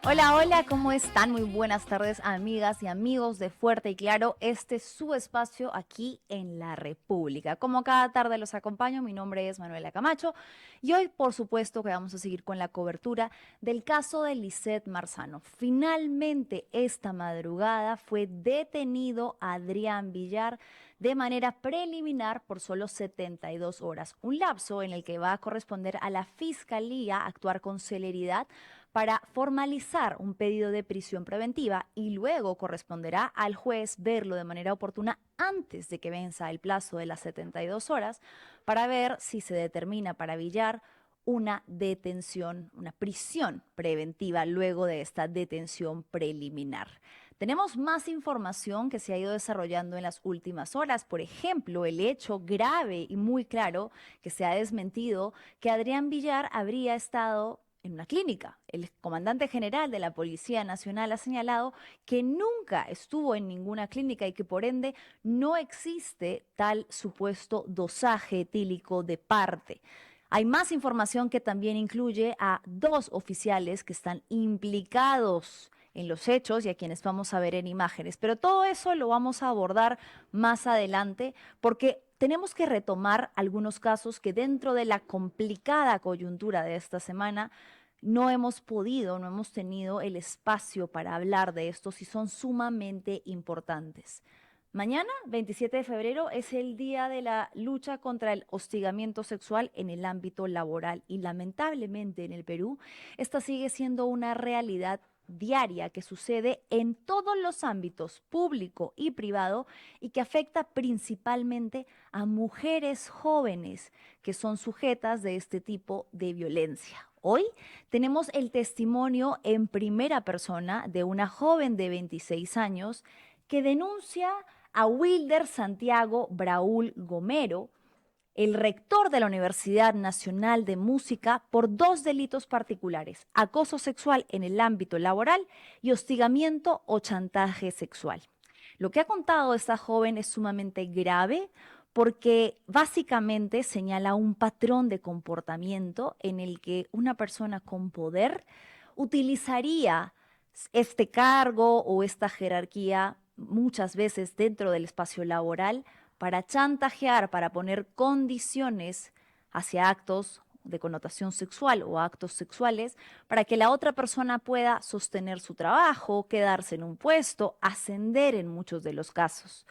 Hola, hola, ¿cómo están? Muy buenas tardes, amigas y amigos de Fuerte y Claro. Este es su espacio aquí en la República. Como cada tarde los acompaño, mi nombre es Manuela Camacho y hoy, por supuesto, que vamos a seguir con la cobertura del caso de Lisette Marzano. Finalmente, esta madrugada fue detenido Adrián Villar de manera preliminar por solo 72 horas, un lapso en el que va a corresponder a la Fiscalía actuar con celeridad para formalizar un pedido de prisión preventiva y luego corresponderá al juez verlo de manera oportuna antes de que venza el plazo de las 72 horas para ver si se determina para Villar una detención, una prisión preventiva luego de esta detención preliminar. Tenemos más información que se ha ido desarrollando en las últimas horas. Por ejemplo, el hecho grave y muy claro que se ha desmentido que Adrián Villar habría estado en una clínica. El comandante general de la Policía Nacional ha señalado que nunca estuvo en ninguna clínica y que por ende no existe tal supuesto dosaje etílico de parte. Hay más información que también incluye a dos oficiales que están implicados en los hechos y a quienes vamos a ver en imágenes. Pero todo eso lo vamos a abordar más adelante porque tenemos que retomar algunos casos que dentro de la complicada coyuntura de esta semana no hemos podido, no hemos tenido el espacio para hablar de estos y son sumamente importantes. Mañana, 27 de febrero, es el día de la lucha contra el hostigamiento sexual en el ámbito laboral y lamentablemente en el Perú esta sigue siendo una realidad diaria que sucede en todos los ámbitos, público y privado, y que afecta principalmente a mujeres jóvenes que son sujetas de este tipo de violencia. Hoy tenemos el testimonio en primera persona de una joven de 26 años que denuncia a Wilder Santiago Braul Gomero, el rector de la Universidad Nacional de Música, por dos delitos particulares: acoso sexual en el ámbito laboral y hostigamiento o chantaje sexual. Lo que ha contado esta joven es sumamente grave porque básicamente señala un patrón de comportamiento en el que una persona con poder utilizaría este cargo o esta jerarquía muchas veces dentro del espacio laboral para chantajear, para poner condiciones hacia actos de connotación sexual o actos sexuales para que la otra persona pueda sostener su trabajo, quedarse en un puesto, ascender en muchos de los casos.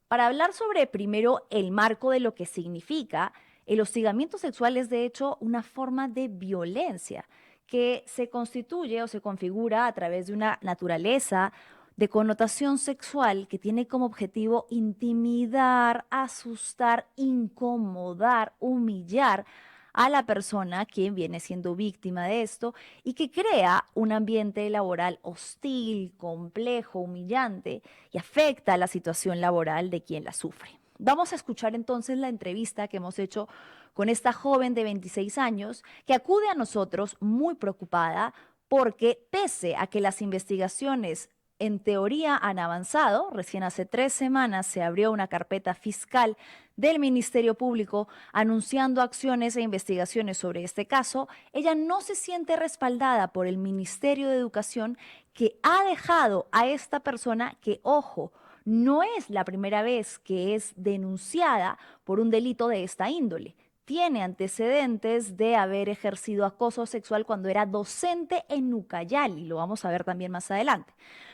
Para hablar sobre primero el marco de lo que significa, el hostigamiento sexual es de hecho una forma de violencia que se constituye o se configura a través de una naturaleza de connotación sexual que tiene como objetivo intimidar, asustar, incomodar, humillar a la persona quien viene siendo víctima de esto y que crea un ambiente laboral hostil, complejo, humillante y afecta la situación laboral de quien la sufre. Vamos a escuchar entonces la entrevista que hemos hecho con esta joven de 26 años que acude a nosotros muy preocupada porque pese a que las investigaciones en teoría han avanzado, recién hace 3 semanas se abrió una carpeta fiscal del Ministerio Público anunciando acciones e investigaciones sobre este caso, ella no se siente respaldada por el Ministerio de Educación, que ha dejado a esta persona que, ojo, no es la primera vez que es denunciada por un delito de esta índole. Tiene antecedentes de haber ejercido acoso sexual cuando era docente en Ucayali, lo vamos a ver también más adelante.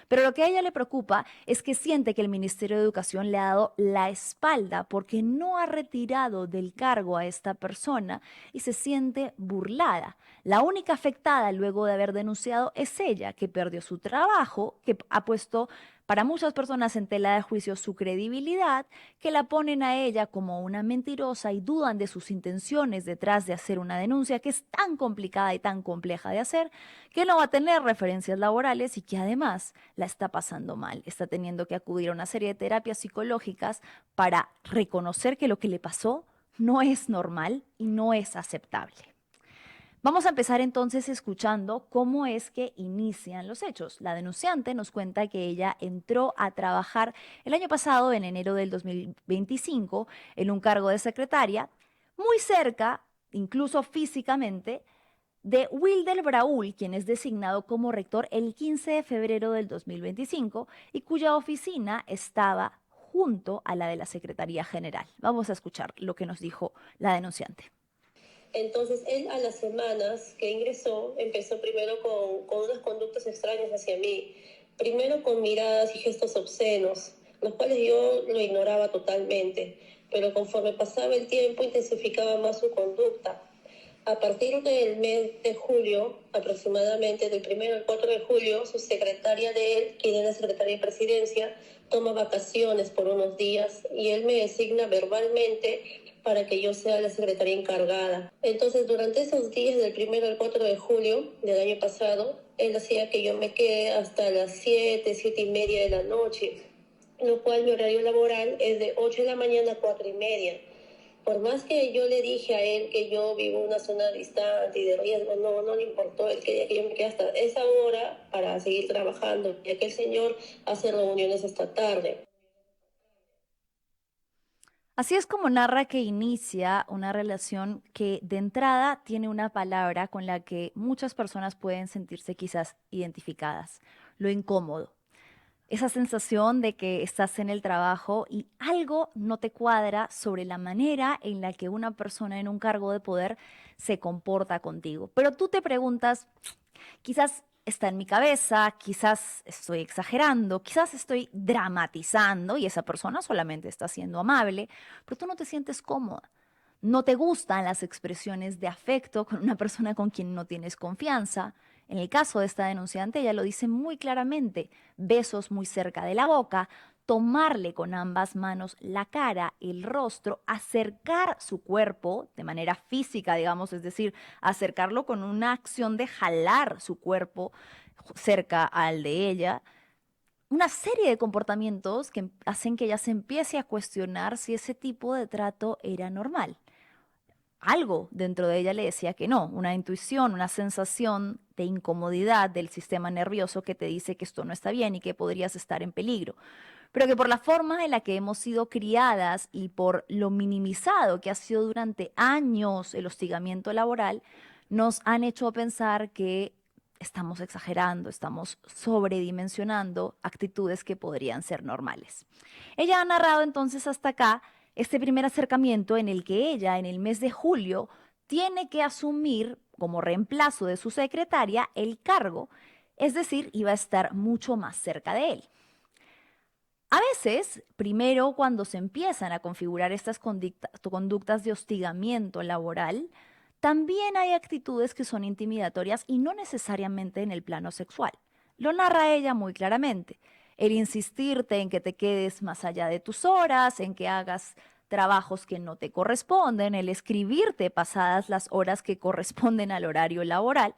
Pero lo que a ella le preocupa es que siente que el Ministerio de Educación le ha dado la espalda porque no ha retirado del cargo a esta persona y se siente burlada. La única afectada luego de haber denunciado es ella, que perdió su trabajo, que ha puesto para muchas personas en tela de juicio su credibilidad, que la ponen a ella como una mentirosa y dudan de sus intenciones detrás de hacer una denuncia que es tan complicada y tan compleja de hacer, que no va a tener referencias laborales y que además la está pasando mal. Está teniendo que acudir a una serie de terapias psicológicas para reconocer que lo que le pasó no es normal y no es aceptable. Vamos a empezar entonces escuchando cómo es que inician los hechos. La denunciante nos cuenta que ella entró a trabajar el año pasado, en enero del 2025, en un cargo de secretaria, muy cerca, incluso físicamente, de Wilder Braul, quien es designado como rector el 15 de febrero del 2025 y cuya oficina estaba junto a la de la Secretaría General. Vamos a escuchar lo que nos dijo la denunciante. Entonces, él a las semanas que ingresó, empezó primero con unas conductas extrañas hacia mí. Primero con miradas y gestos obscenos, los cuales yo lo ignoraba totalmente. Pero conforme pasaba el tiempo, intensificaba más su conducta. A partir del mes de julio, aproximadamente del 1 al 4 de julio, su secretaria de él, quien es la secretaria de presidencia, toma vacaciones por unos días y él me designa verbalmente para que yo sea la secretaria encargada. Entonces, durante esos días del 1 al 4 de julio del año pasado, él hacía que yo me quede hasta las 7, 7:30 de la noche, lo cual mi horario laboral es de 8 de la mañana a 4:30. Por más que yo le dije a él que yo vivo en una zona distante y de riesgo, no le importó. Él quería que yo me quede hasta esa hora para seguir trabajando, ya que el señor hace reuniones hasta tarde. Así es como narra que inicia una relación que de entrada tiene una palabra con la que muchas personas pueden sentirse quizás identificadas, lo incómodo. Esa sensación de que estás en el trabajo y algo no te cuadra sobre la manera en la que una persona en un cargo de poder se comporta contigo. Pero tú te preguntas, quizás está en mi cabeza, quizás estoy exagerando, quizás estoy dramatizando y esa persona solamente está siendo amable, pero tú no te sientes cómoda. No te gustan las expresiones de afecto con una persona con quien no tienes confianza. En el caso de esta denunciante, ella lo dice muy claramente: besos muy cerca de la boca, tomarle con ambas manos la cara, el rostro, acercar su cuerpo de manera física, digamos, es decir, acercarlo con una acción de jalar su cuerpo cerca al de ella. Una serie de comportamientos que hacen que ella se empiece a cuestionar si ese tipo de trato era normal. Algo dentro de ella le decía que no, una intuición, una sensación de incomodidad del sistema nervioso que te dice que esto no está bien y que podrías estar en peligro, pero que por la forma en la que hemos sido criadas y por lo minimizado que ha sido durante años el hostigamiento laboral, nos han hecho pensar que estamos exagerando, estamos sobredimensionando actitudes que podrían ser normales. Ella ha narrado entonces hasta acá este primer acercamiento en el que ella, en el mes de julio, tiene que asumir como reemplazo de su secretaria el cargo, es decir, iba a estar mucho más cerca de él. A veces, primero cuando se empiezan a configurar estas conductas de hostigamiento laboral, también hay actitudes que son intimidatorias y no necesariamente en el plano sexual. Lo narra ella muy claramente. El insistirte en que te quedes más allá de tus horas, en que hagas trabajos que no te corresponden, el escribirte pasadas las horas que corresponden al horario laboral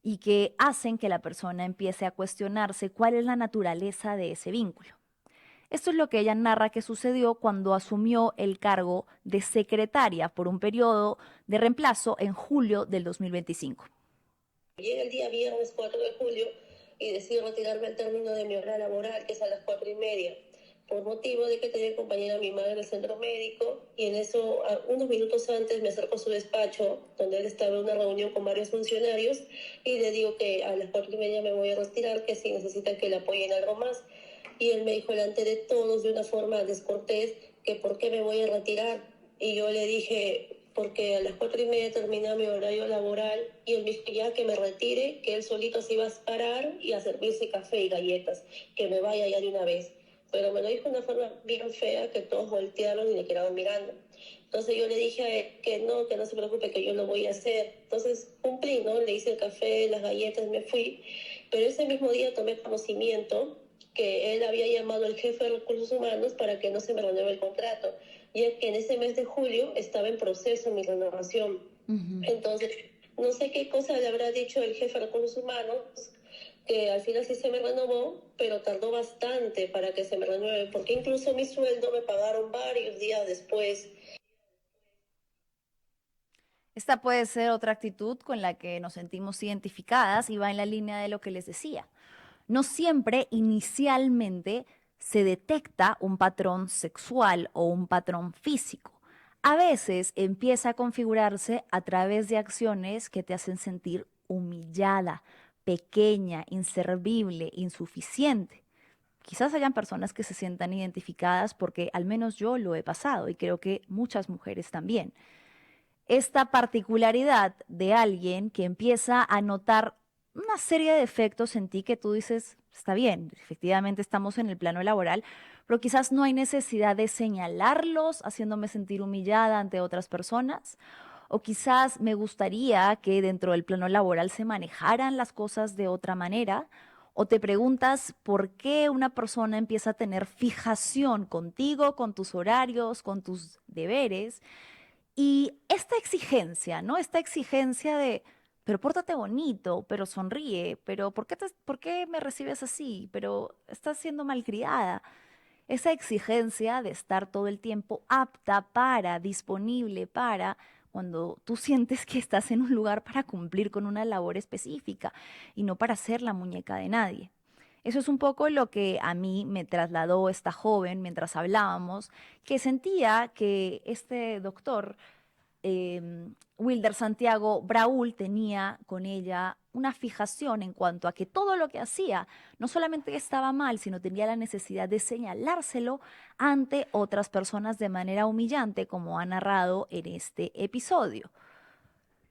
y que hacen que la persona empiece a cuestionarse cuál es la naturaleza de ese vínculo. Esto es lo que ella narra que sucedió cuando asumió el cargo de secretaria por un periodo de reemplazo en julio del 2025. Llega el día viernes 4 de julio y decido retirarme al término de mi hora laboral, que es a las 4:30, por motivo de que tenía que acompañar a mi madre al centro médico, y en eso, unos minutos antes, me acerco a su despacho, donde él estaba en una reunión con varios funcionarios, y le digo que a las 4:30 me voy a retirar, que si necesitan que le apoyen algo más. Y él me dijo delante de todos, de una forma descortés, que por qué me voy a retirar. Y yo le dije, porque a las 4:30 termina mi horario laboral, y él me dijo ya que me retire, que él solito se iba a parar y a servirse café y galletas, que me vaya ya de una vez. Pero me lo dijo de una forma bien fea, que todos voltearon y le quedaban mirando. Entonces yo le dije a él que no se preocupe, que yo lo voy a hacer. Entonces cumplí, ¿no? Le hice el café, las galletas, me fui. Pero ese mismo día tomé conocimiento que él había llamado al jefe de recursos humanos para que no se me renueve el contrato, ya que en ese mes de julio estaba en proceso mi renovación. Entonces, no sé qué cosa le habrá dicho el jefe de recursos humanos, que al final sí se me renovó, pero tardó bastante para que se me renueve, porque incluso mi sueldo me pagaron varios días después. Esta puede ser otra actitud con la que nos sentimos identificadas y va en la línea de lo que les decía. No siempre inicialmente se detecta un patrón sexual o un patrón físico. A veces empieza a configurarse a través de acciones que te hacen sentir humillada, pequeña, inservible, insuficiente. Quizás hayan personas que se sientan identificadas porque al menos yo lo he pasado y creo que muchas mujeres también. Esta particularidad de alguien que empieza a notar una serie de defectos en ti que tú dices, está bien, efectivamente estamos en el plano laboral, pero quizás no hay necesidad de señalarlos haciéndome sentir humillada ante otras personas. O quizás me gustaría que dentro del plano laboral se manejaran las cosas de otra manera. O te preguntas por qué una persona empieza a tener fijación contigo, con tus horarios, con tus deberes. Y esta exigencia, ¿no? Esta exigencia de, pero pórtate bonito, pero sonríe, pero ¿por qué me recibes así? Pero estás siendo malcriada. Esa exigencia de estar todo el tiempo apta para, disponible para, cuando tú sientes que estás en un lugar para cumplir con una labor específica y no para ser la muñeca de nadie. Eso es un poco lo que a mí me trasladó esta joven mientras hablábamos, que sentía que este doctor Wilder Santiago Braul tenía con ella una fijación en cuanto a que todo lo que hacía no solamente estaba mal, sino tenía la necesidad de señalárselo ante otras personas de manera humillante, como ha narrado en este episodio.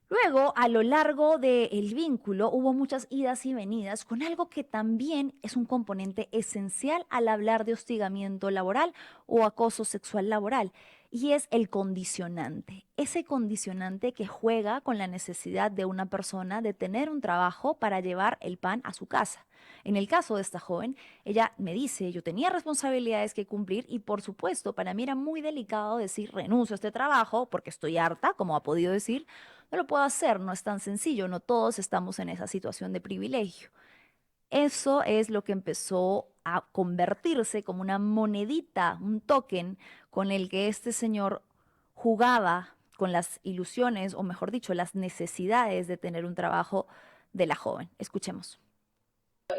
Luego, a lo largo del vínculo, hubo muchas idas y venidas con algo que también es un componente esencial al hablar de hostigamiento laboral o acoso sexual laboral, y es el condicionante. Ese condicionante que juega con la necesidad de una persona de tener un trabajo para llevar el pan a su casa. En el caso de esta joven, ella me dice, yo tenía responsabilidades que cumplir y por supuesto para mí era muy delicado decir renuncio a este trabajo porque estoy harta, como ha podido decir, no lo puedo hacer, no es tan sencillo, no todos estamos en esa situación de privilegio. Eso es lo que empezó a convertirse como una monedita, un token con el que este señor jugaba con las ilusiones, o mejor dicho, las necesidades de tener un trabajo de la joven. Escuchemos.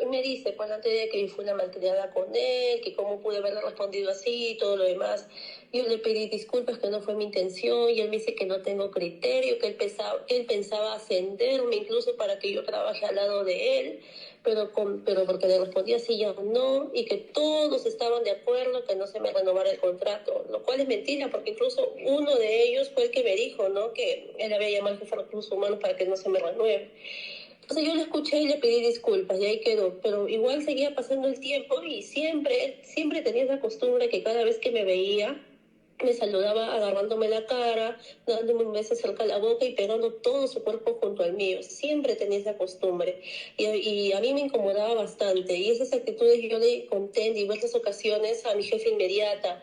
Y me dice, pues antes de que yo fui una malcriada con él, que cómo pude haberle respondido así y todo lo demás. Yo le pedí disculpas, que no fue mi intención, y él me dice que no tengo criterio, que él pensaba ascenderme incluso para que yo trabaje al lado de él, pero porque le respondí así yo no, y que todos estaban de acuerdo que no se me renovara el contrato, lo cual es mentira, porque incluso uno de ellos fue el que me dijo, ¿no? Que él había llamado al jefe de recursos humanos para que no se me renueve. Entonces yo le escuché y le pedí disculpas y ahí quedó, pero igual seguía pasando el tiempo y siempre tenía esa costumbre que cada vez que me veía, me saludaba agarrándome la cara, dándome un beso cerca de la boca y pegando todo su cuerpo junto al mío. Siempre tenía esa costumbre y a mí me incomodaba bastante. Y esas actitudes yo le conté en diversas ocasiones a mi jefe inmediata.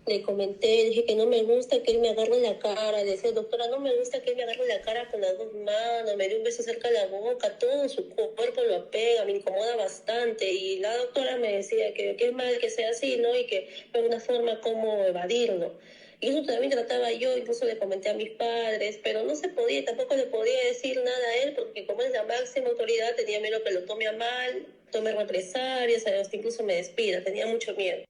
Le comenté, dije que no me gusta que él me agarre la cara. Le decía, doctora, no me gusta que él me agarre la cara con las dos manos. Me dio un beso cerca de la boca, todo su cuerpo lo apega, me incomoda bastante. Y la doctora me decía que es mal que sea así, ¿no? Y que no hay una forma como evadirlo. Y eso también trataba yo, incluso le comenté a mis padres, pero no se podía, tampoco le podía decir nada a él, porque como es la máxima autoridad, tenía miedo que lo tome a mal, tome represalias, hasta incluso me despida, tenía mucho miedo.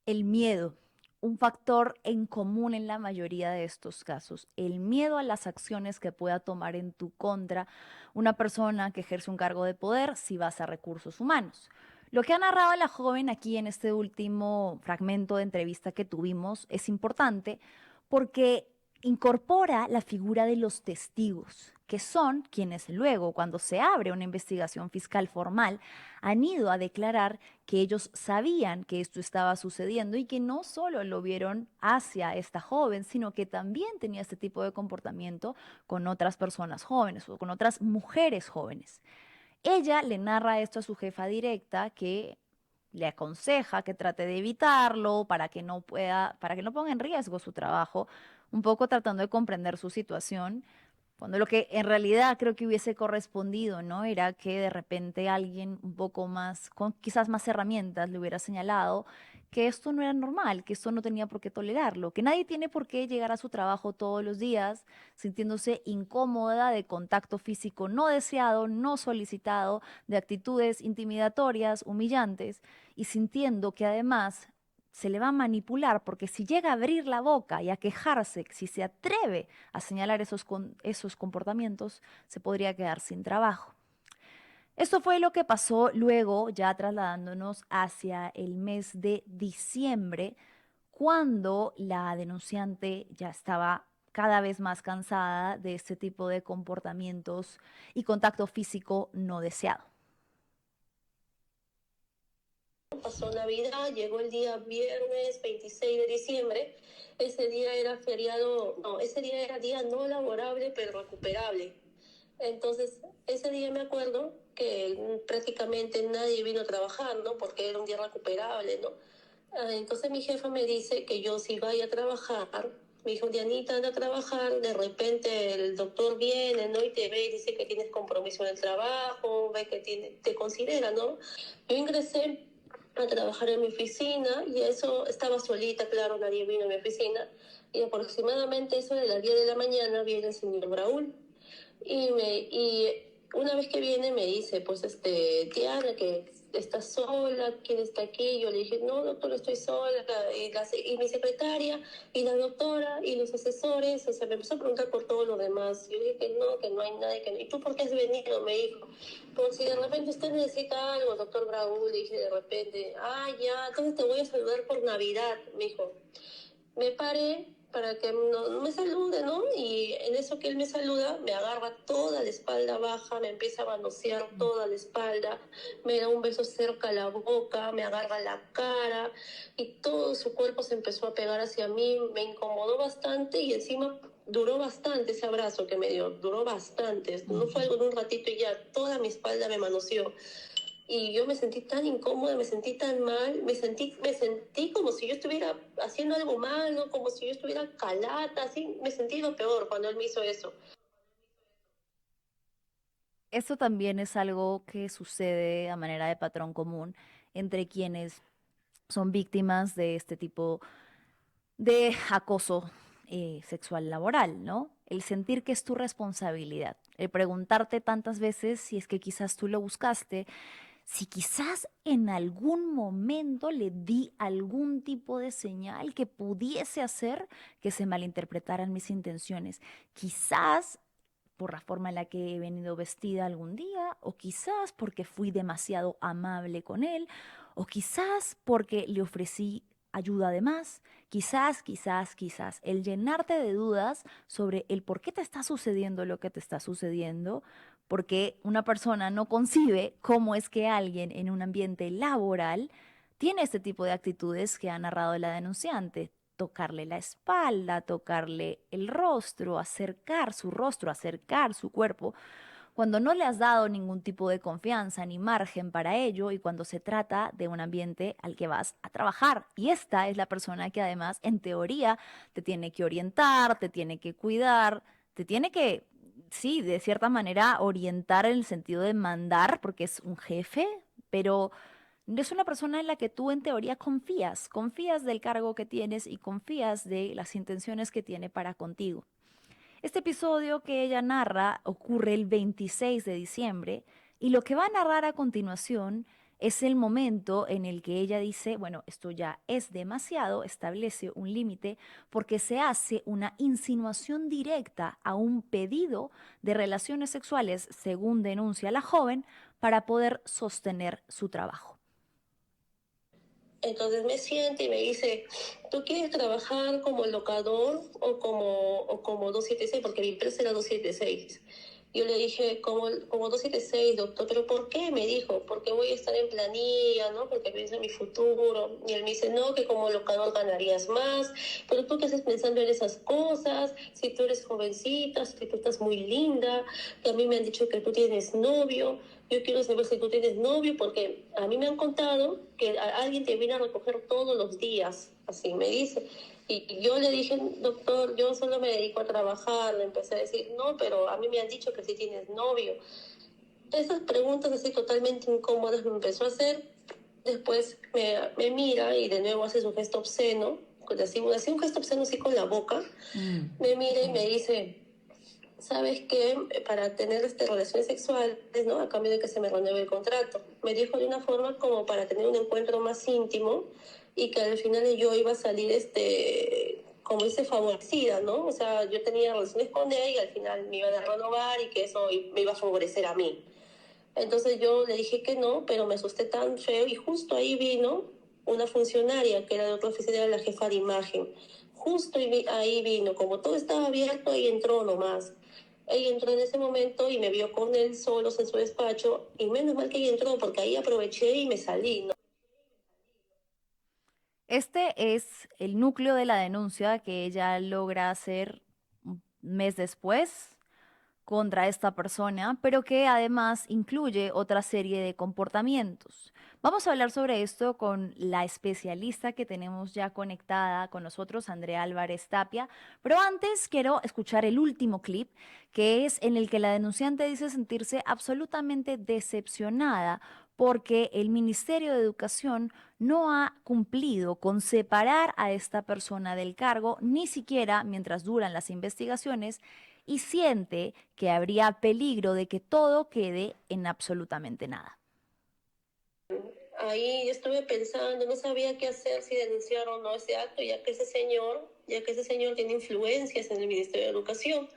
El miedo, un factor en común en la mayoría de estos casos, el miedo a las acciones que pueda tomar en tu contra una persona que ejerce un cargo de poder si vas a recursos humanos. Lo que ha narrado la joven aquí en este último fragmento de entrevista que tuvimos es importante porque incorpora la figura de los testigos, que son quienes luego, cuando se abre una investigación fiscal formal, han ido a declarar que ellos sabían que esto estaba sucediendo y que no solo lo vieron hacia esta joven, sino que también tenía este tipo de comportamiento con otras personas jóvenes o con otras mujeres jóvenes. Ella le narra esto a su jefa directa que le aconseja que trate de evitarlo para que no ponga en riesgo su trabajo, un poco tratando de comprender su situación, cuando lo que en realidad creo que hubiese correspondido, ¿no? Era que de repente alguien un poco más, con quizás más herramientas, le hubiera señalado que esto no era normal, que esto no tenía por qué tolerarlo, que nadie tiene por qué llegar a su trabajo todos los días sintiéndose incómoda de contacto físico no deseado, no solicitado, de actitudes intimidatorias, humillantes, y sintiendo que además se le va a manipular, porque si llega a abrir la boca y a quejarse, si se atreve a señalar esos comportamientos, se podría quedar sin trabajo. Esto fue lo que pasó luego, ya trasladándonos hacia el mes de diciembre, cuando la denunciante ya estaba cada vez más cansada de este tipo de comportamientos y contacto físico no deseado. Pasó Navidad, llegó el día viernes 26 de diciembre. Ese día era feriado, no, ese día era día no laborable, pero recuperable. Entonces, ese día me acuerdo que prácticamente nadie vino a trabajar, ¿no? Porque era un día recuperable, ¿no? Entonces mi jefa me dice que yo si vaya a trabajar, me dijo, Dianita, anda a trabajar, de repente el doctor viene, ¿no? Y te ve y dice que tienes compromiso en el trabajo, ve que te considera, ¿no? Yo ingresé a trabajar en mi oficina y eso estaba solita, claro, nadie vino a mi oficina. Y aproximadamente eso de las 10 de la mañana viene el señor Braúl. Y una vez que viene me dice, pues, Diana, que estás sola, ¿quién está aquí? Yo le dije, no, doctor, estoy sola. Y mi secretaria, y la doctora, y los asesores, o sea, me empezó a preguntar por todo lo demás. Yo dije que no hay nadie, que no. ¿Y tú por qué has venido? Me dijo, por si de repente usted necesita algo, doctor Braúl. Le dije de repente, ya, entonces te voy a saludar por Navidad, me dijo. Me paré para que no me salude, ¿no? Y en eso que él me saluda, me agarra toda la espalda baja, me empieza a manosear toda la espalda, me da un beso cerca a la boca, me agarra la cara y todo su cuerpo se empezó a pegar hacia mí, me incomodó bastante y encima duró bastante ese abrazo que me dio, duró bastante, no fue algo de un ratito y ya, toda mi espalda me manoseó. Y yo me sentí tan incómoda, me sentí tan mal, me sentí como si yo estuviera haciendo algo malo, como si yo estuviera calata, así, me sentí lo peor cuando él me hizo eso. Esto también es algo que sucede a manera de patrón común entre quienes son víctimas de este tipo de acoso sexual laboral, ¿no? El sentir que es tu responsabilidad, el preguntarte tantas veces si es que quizás tú lo buscaste, si quizás en algún momento le di algún tipo de señal que pudiese hacer que se malinterpretaran mis intenciones. Quizás por la forma en la que he venido vestida algún día, o quizás porque fui demasiado amable con él, o quizás porque le ofrecí ayuda de más, quizás, el llenarte de dudas sobre el por qué te está sucediendo lo que te está sucediendo, porque una persona no concibe cómo es que alguien en un ambiente laboral tiene este tipo de actitudes que ha narrado la denunciante: tocarle la espalda, tocarle el rostro, acercar su cuerpo, cuando no le has dado ningún tipo de confianza ni margen para ello y cuando se trata de un ambiente al que vas a trabajar. Y esta es la persona que además, en teoría, te tiene que orientar, te tiene que cuidar, te tiene que, sí, de cierta manera orientar en el sentido de mandar, porque es un jefe, pero es una persona en la que tú en teoría confías del cargo que tienes y confías de las intenciones que tiene para contigo. Este episodio que ella narra ocurre el 26 de diciembre y lo que va a narrar a continuación es el momento en el que ella dice, bueno, esto ya es demasiado, establece un límite porque se hace una insinuación directa a un pedido de relaciones sexuales, según denuncia la joven, para poder sostener su trabajo. Entonces me siente y me dice, ¿tú quieres trabajar como locador o como 276? Porque mi empresa era 276. Yo le dije, como 276, doctor, ¿pero por qué? Me dijo, porque voy a estar en planilla, ¿no? Porque pienso en mi futuro. Y él me dice, no, que como locador ganarías más, pero tú qué haces pensando en esas cosas, si tú eres jovencita, si tú estás muy linda, que a mí me han dicho que tú tienes novio. Yo quiero saber si tú tienes novio, porque a mí me han contado que alguien te viene a recoger todos los días, así me dice. Y yo le dije, doctor, yo solo me dedico a trabajar. Le empecé a decir, no, pero a mí me han dicho que sí tienes novio. Esas preguntas así totalmente incómodas me empezó a hacer. Después me mira y de nuevo hace su gesto obsceno, así un gesto obsceno así con la boca. Me mira y me dice, ¿sabes qué? Para tener relaciones sexuales, ¿no? A cambio de que se me renueve el contrato. Me dijo de una forma como para tener un encuentro más íntimo y que al final yo iba a salir, como dice, favorecida, ¿no? O sea, yo tenía relaciones con él y al final me iban a renovar y que eso me iba a favorecer a mí. Entonces yo le dije que no, pero me asusté tan feo y justo ahí vino una funcionaria que era de otra oficina, era la jefa de imagen. Justo ahí vino, como todo estaba abierto, ahí entró nomás. Ella entró en ese momento y me vio con él solos en su despacho y menos mal que ella entró porque ahí aproveché y me salí, ¿no? Este es el núcleo de la denuncia que ella logra hacer un mes después contra esta persona, pero que además incluye otra serie de comportamientos. Vamos a hablar sobre esto con la especialista que tenemos ya conectada con nosotros, Andrea Álvarez Tapia, pero antes quiero escuchar el último clip, que es en el que la denunciante dice sentirse absolutamente decepcionada porque el Ministerio de Educación no ha cumplido con separar a esta persona del cargo, ni siquiera mientras duran las investigaciones, y siente que habría peligro de que todo quede en absolutamente nada. Ahí estuve pensando, no sabía qué hacer, si denunciar o no ese acto, ya que ese señor tiene influencias en el Ministerio de Educación,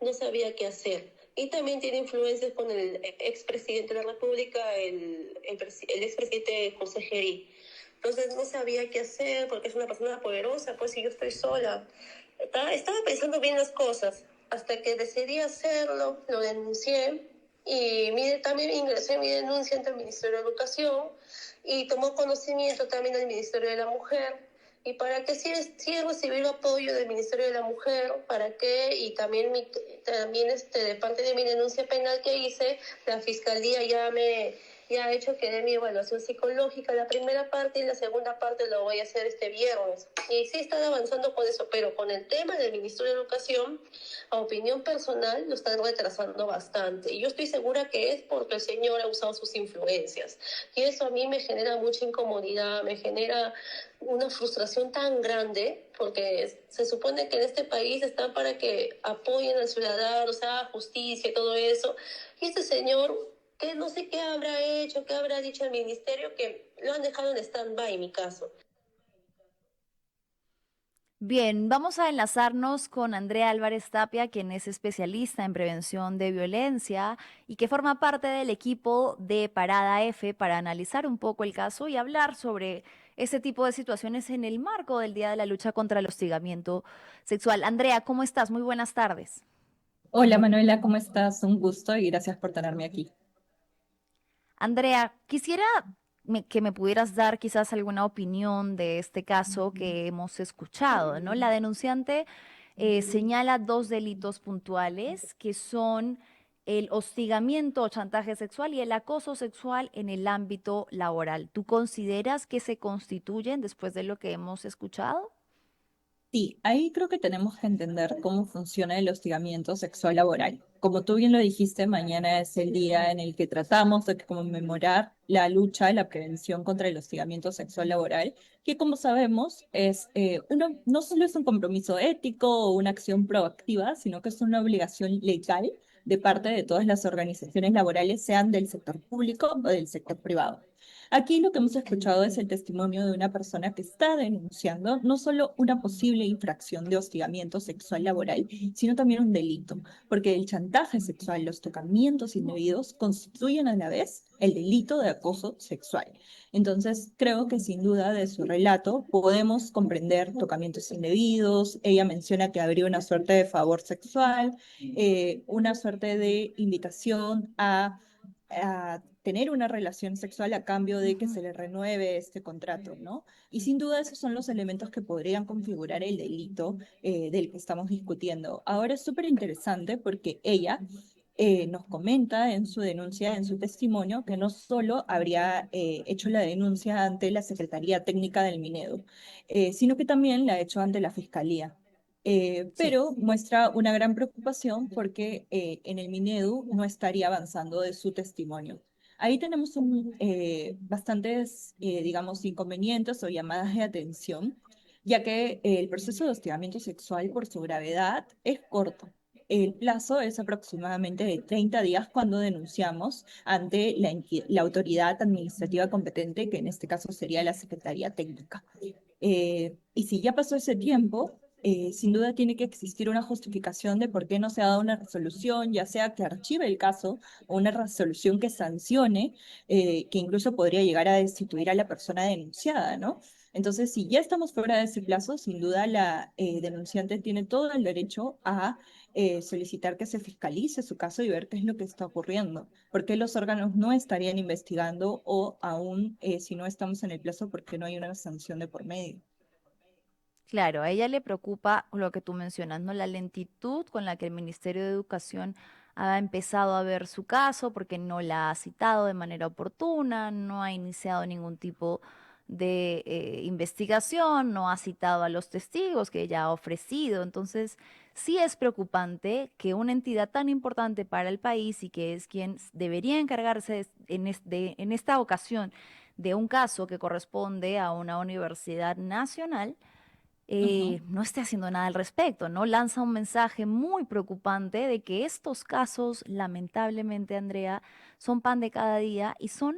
no sabía qué hacer. Y también tiene influencias con el expresidente de la República, el expresidente José Gerí. Entonces no sabía qué hacer porque es una persona poderosa, pues si yo estoy sola. Estaba pensando bien las cosas, hasta que decidí hacerlo, lo denuncié y también ingresé mi denuncia ante el Ministerio de Educación y tomó conocimiento también del Ministerio de la Mujer. ¿Y para qué si he recibido apoyo del Ministerio de la Mujer? ¿Para qué? Y también, de parte de mi denuncia penal que hice, la Fiscalía ya ha hecho que dé mi evaluación psicológica, la primera parte y la segunda parte lo voy a hacer este viernes. Y sí están avanzando con eso, pero con el tema del Ministerio de Educación, a opinión personal, lo están retrasando bastante. Y yo estoy segura que es porque el señor ha usado sus influencias. Y eso a mí me genera mucha incomodidad, me genera una frustración tan grande, porque se supone que en este país están para que apoyen al ciudadano, o sea, justicia y todo eso. Y este señor, que no sé qué habrá hecho, qué habrá dicho el ministerio, que lo han dejado en stand-by, en mi caso. Bien, vamos a enlazarnos con Andrea Álvarez Tapia, quien es especialista en prevención de violencia y que forma parte del equipo de Parada F para analizar un poco el caso y hablar sobre este tipo de situaciones en el marco del Día de la Lucha contra el Hostigamiento Sexual. Andrea, ¿cómo estás? Muy buenas tardes. Hola Manuela, ¿cómo estás? Un gusto y gracias por tenerme aquí. Andrea, quisiera que me pudieras dar quizás alguna opinión de este caso que hemos escuchado, ¿no? La denunciante señala dos delitos puntuales que son el hostigamiento o chantaje sexual y el acoso sexual en el ámbito laboral. ¿Tú consideras que se constituyen después de lo que hemos escuchado? Sí, ahí creo que tenemos que entender cómo funciona el hostigamiento sexual laboral. Como tú bien lo dijiste, mañana es el día en el que tratamos de conmemorar la lucha, la prevención contra el hostigamiento sexual laboral, que como sabemos no solo es un compromiso ético o una acción proactiva, sino que es una obligación legal de parte de todas las organizaciones laborales, sean del sector público o del sector privado. Aquí lo que hemos escuchado es el testimonio de una persona que está denunciando no solo una posible infracción de hostigamiento sexual laboral, sino también un delito, porque el chantaje sexual, los tocamientos indebidos constituyen a la vez el delito de acoso sexual. Entonces, creo que sin duda de su relato podemos comprender tocamientos indebidos. Ella menciona que habría una suerte de favor sexual, una suerte de invitación a tener una relación sexual a cambio de que se le renueve este contrato, ¿no? Y sin duda esos son los elementos que podrían configurar el delito del que estamos discutiendo. Ahora es súper interesante porque ella nos comenta en su denuncia, en su testimonio, que no solo habría hecho la denuncia ante la Secretaría Técnica del Minedo, sino que también la ha hecho ante la Fiscalía. Sí. Pero muestra una gran preocupación porque en el Minedu no estaría avanzando de su testimonio. Ahí tenemos bastantes, digamos, inconvenientes o llamadas de atención, ya que el proceso de hostigamiento sexual por su gravedad es corto. el plazo es aproximadamente de 30 días cuando denunciamos ante la autoridad administrativa competente, que en este caso sería la Secretaría Técnica. Y si ya pasó ese tiempo, sin duda tiene que existir una justificación de por qué no se ha dado una resolución, ya sea que archive el caso o una resolución que sancione, que incluso podría llegar a destituir a la persona denunciada, ¿no? Entonces, si ya estamos fuera de ese plazo, sin duda la denunciante tiene todo el derecho a solicitar que se fiscalice su caso y ver qué es lo que está ocurriendo. ¿Por qué los órganos no estarían investigando o aún si no estamos en el plazo, por qué no hay una sanción de por medio? Claro, a ella le preocupa lo que tú mencionas, ¿no? La lentitud con la que el Ministerio de Educación ha empezado a ver su caso, porque no la ha citado de manera oportuna, no ha iniciado ningún tipo de investigación, no ha citado a los testigos que ella ha ofrecido. Entonces, sí es preocupante que una entidad tan importante para el país y que es quien debería encargarse en esta ocasión de un caso que corresponde a una universidad nacional, Ujú. no esté haciendo nada al respecto, ¿no? Lanza un mensaje muy preocupante de que estos casos, lamentablemente, Andrea, son pan de cada día y son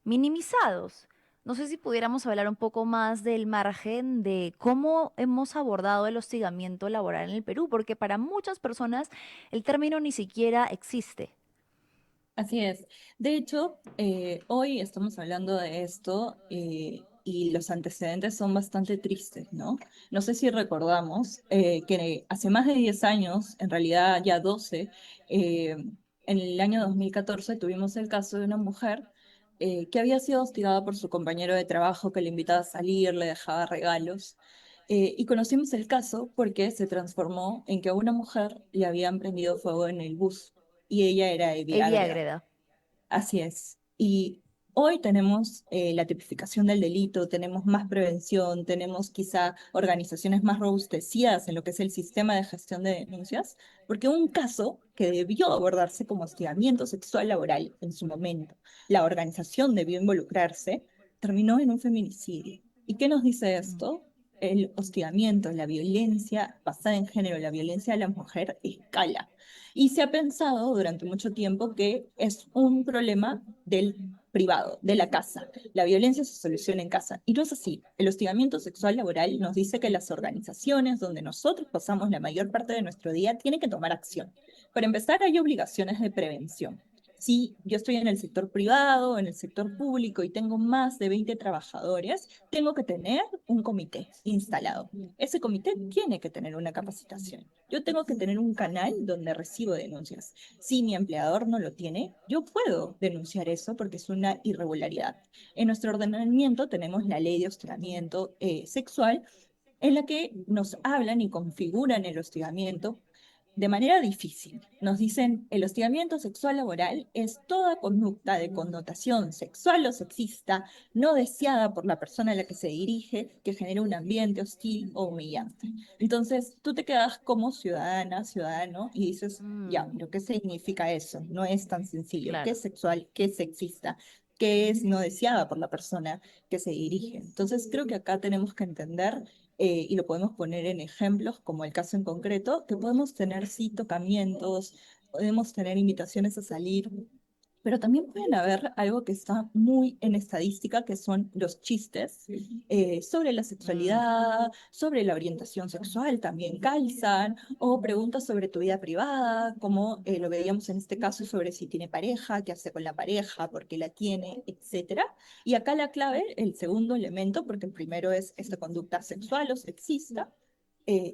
minimizados. No sé si pudiéramos hablar un poco más del margen de cómo hemos abordado el hostigamiento laboral en el Perú, porque para muchas personas el término ni siquiera existe. Así es. De hecho, hoy estamos hablando de esto y los antecedentes son bastante tristes, ¿no? No sé si recordamos que hace más de 10 años, en realidad ya 12, en el año 2014 tuvimos el caso de una mujer que había sido hostigada por su compañero de trabajo que le invitaba a salir, le dejaba regalos. Y conocimos el caso porque se transformó en que a una mujer le habían prendido fuego en el bus y ella era Evi Evi Ágreda. Agreda. Así es. Y hoy tenemos la tipificación del delito, tenemos más prevención, tenemos quizá organizaciones más robustecidas en lo que es el sistema de gestión de denuncias, porque un caso que debió abordarse como hostigamiento sexual laboral en su momento, la organización debió involucrarse, terminó en un feminicidio. ¿Y qué nos dice Mm. esto? El hostigamiento, la violencia basada en género, la violencia a la mujer escala. Y se ha pensado durante mucho tiempo que es un problema del privado, de la casa. La violencia se soluciona en casa. Y no es así. El hostigamiento sexual laboral nos dice que las organizaciones donde nosotros pasamos la mayor parte de nuestro día tienen que tomar acción. Para empezar, hay obligaciones de prevención. Si yo estoy en el sector privado, en el sector público y tengo más de 20 trabajadores, tengo que tener un comité instalado. Ese comité tiene que tener una capacitación. Yo tengo que tener un canal donde recibo denuncias. Si mi empleador no lo tiene, yo puedo denunciar eso porque es una irregularidad. En nuestro ordenamiento tenemos la ley de hostigamiento sexual en la que nos hablan y configuran el hostigamiento de manera difícil. Nos dicen, el hostigamiento sexual laboral es toda conducta de connotación sexual o sexista no deseada por la persona a la que se dirige que genera un ambiente hostil o humillante. Entonces, tú te quedas como ciudadana, ciudadano, y dices, ya, Mm, pero ¿qué significa eso? No es tan sencillo. ¿Qué claro. es sexual? ¿Qué es sexista? ¿Qué es no deseada por la persona que se dirige? Entonces, creo que acá tenemos que entender y lo podemos poner en ejemplos, como el caso en concreto, que podemos tener sí tocamientos, podemos tener invitaciones a salir, pero también pueden haber algo que está muy en estadística, que son los chistes sobre la Mm. sexualidad, sobre la orientación sexual, también calzan, o preguntas sobre tu vida privada, como lo veíamos en este caso sobre si tiene pareja, qué hace con la pareja, por qué la tiene, etcétera. Y acá la clave, el segundo elemento, porque el primero es esta conducta sexual o sexista,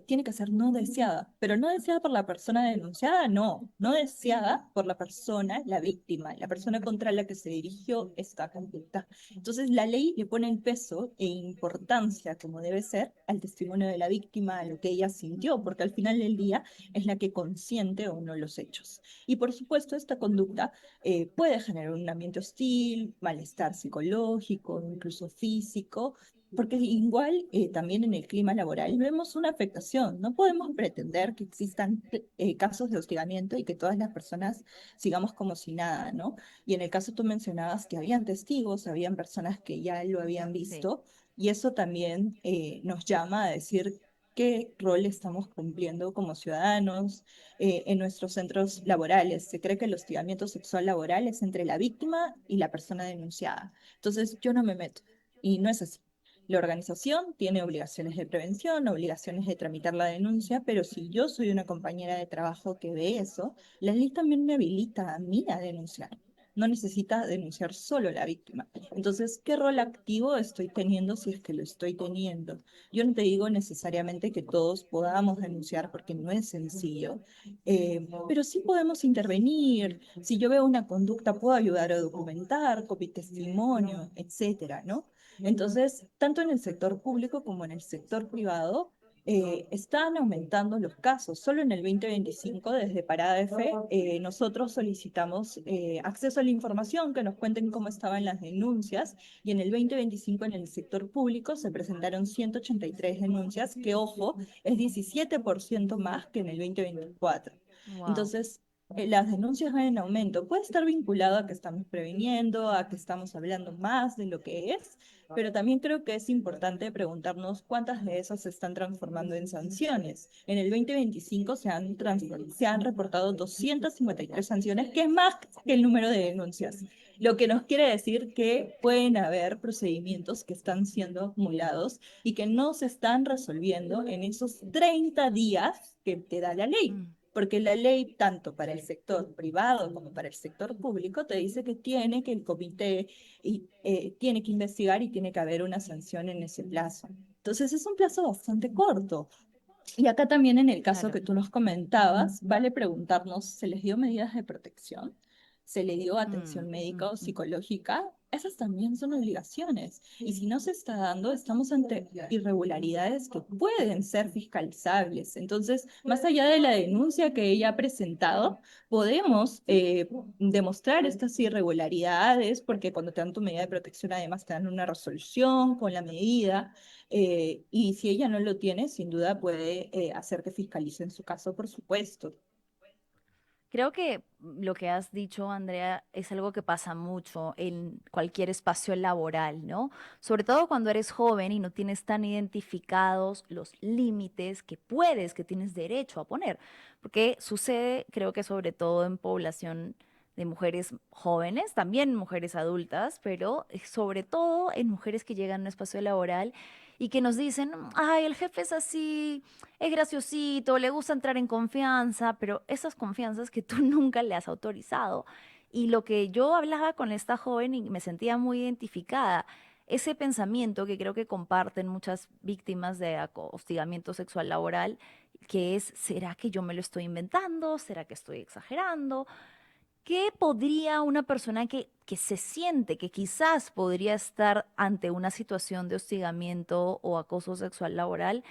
tiene que ser no deseada, pero no deseada por la persona denunciada, no, no deseada por la persona, la víctima, la persona contra la que se dirigió esta conducta. Entonces la ley le pone el peso e importancia, como debe ser, al testimonio de la víctima, a lo que ella sintió, porque al final del día es la que consiente o no los hechos. Y por supuesto, esta conducta puede generar un ambiente hostil, malestar psicológico, incluso físico, porque igual también en el clima laboral vemos una afectación. No podemos pretender que existan casos de hostigamiento y que todas las personas sigamos como si nada, ¿no? Y en el caso tú mencionabas que habían testigos, habían personas que ya lo habían Sí. visto, y eso también nos llama a decir qué rol estamos cumpliendo como ciudadanos en nuestros centros laborales. Se cree que el hostigamiento sexual laboral es entre la víctima y la persona denunciada. Entonces, yo no me meto y no es así. La organización tiene obligaciones de prevención, obligaciones de tramitar la denuncia, pero si yo soy una compañera de trabajo que ve eso, la ley también me habilita a mí a denunciar. No necesita denunciar solo la víctima. Entonces, ¿qué rol activo estoy teniendo si es que lo estoy teniendo? Yo no te digo necesariamente que todos podamos denunciar porque no es sencillo, pero sí podemos intervenir. Si yo veo una conducta, puedo ayudar a documentar, copy testimonio, etcétera, ¿no? Entonces, tanto en el sector público como en el sector privado, están aumentando los casos. Solo en el 2025, desde Parada F, nosotros solicitamos acceso a la información, que nos cuenten cómo estaban las denuncias, y en el 2025 en el sector público se presentaron 183 denuncias, que ojo, es 17% más que en el 2024. Wow. Entonces, las denuncias van en aumento. Puede estar vinculado a que estamos previniendo, a que estamos hablando más de lo que es, pero también creo que es importante preguntarnos cuántas de esas se están transformando en sanciones. En el 2025 se han reportado 253 sanciones, que es más que el número de denuncias. Lo que nos quiere decir que pueden haber procedimientos que están siendo acumulados y que no se están resolviendo en esos 30 días que te da la ley. Mm. Porque la ley, tanto para el sector privado como para el sector público, te dice que tiene que el comité tiene que investigar y tiene que haber una sanción en ese plazo. Entonces es un plazo bastante corto. Y acá también en el caso Claro. que tú nos comentabas, vale preguntarnos, ¿se les dio medidas de protección? ¿Se le dio Mm, atención médica o mm. psicológica? Esas también son obligaciones. Y si no se está dando, estamos ante irregularidades que pueden ser fiscalizables. Entonces, más allá de la denuncia que ella ha presentado, podemos demostrar estas irregularidades, porque cuando te dan tu medida de protección, además te dan una resolución con la medida. Y si ella no lo tiene, sin duda puede hacer que fiscalice en su caso, por supuesto. Creo que lo que has dicho, Andrea, es algo que pasa mucho en cualquier espacio laboral, ¿no? Sobre todo cuando eres joven y no tienes tan identificados los límites que puedes, que tienes derecho a poner. Porque sucede, creo que sobre todo en población de mujeres jóvenes, también mujeres adultas, pero sobre todo en mujeres que llegan a un espacio laboral y que nos dicen, ay, el jefe es así, es graciosito, le gusta entrar en confianza, pero esas confianzas que tú nunca le has autorizado. Y lo que yo hablaba con esta joven y me sentía muy identificada, ese pensamiento que creo que comparten muchas víctimas de hostigamiento sexual laboral, que es, ¿será que yo me lo estoy inventando? ¿Será que estoy exagerando? ¿Qué podría una persona que se siente que quizás podría estar ante una situación de hostigamiento o acoso sexual laboral?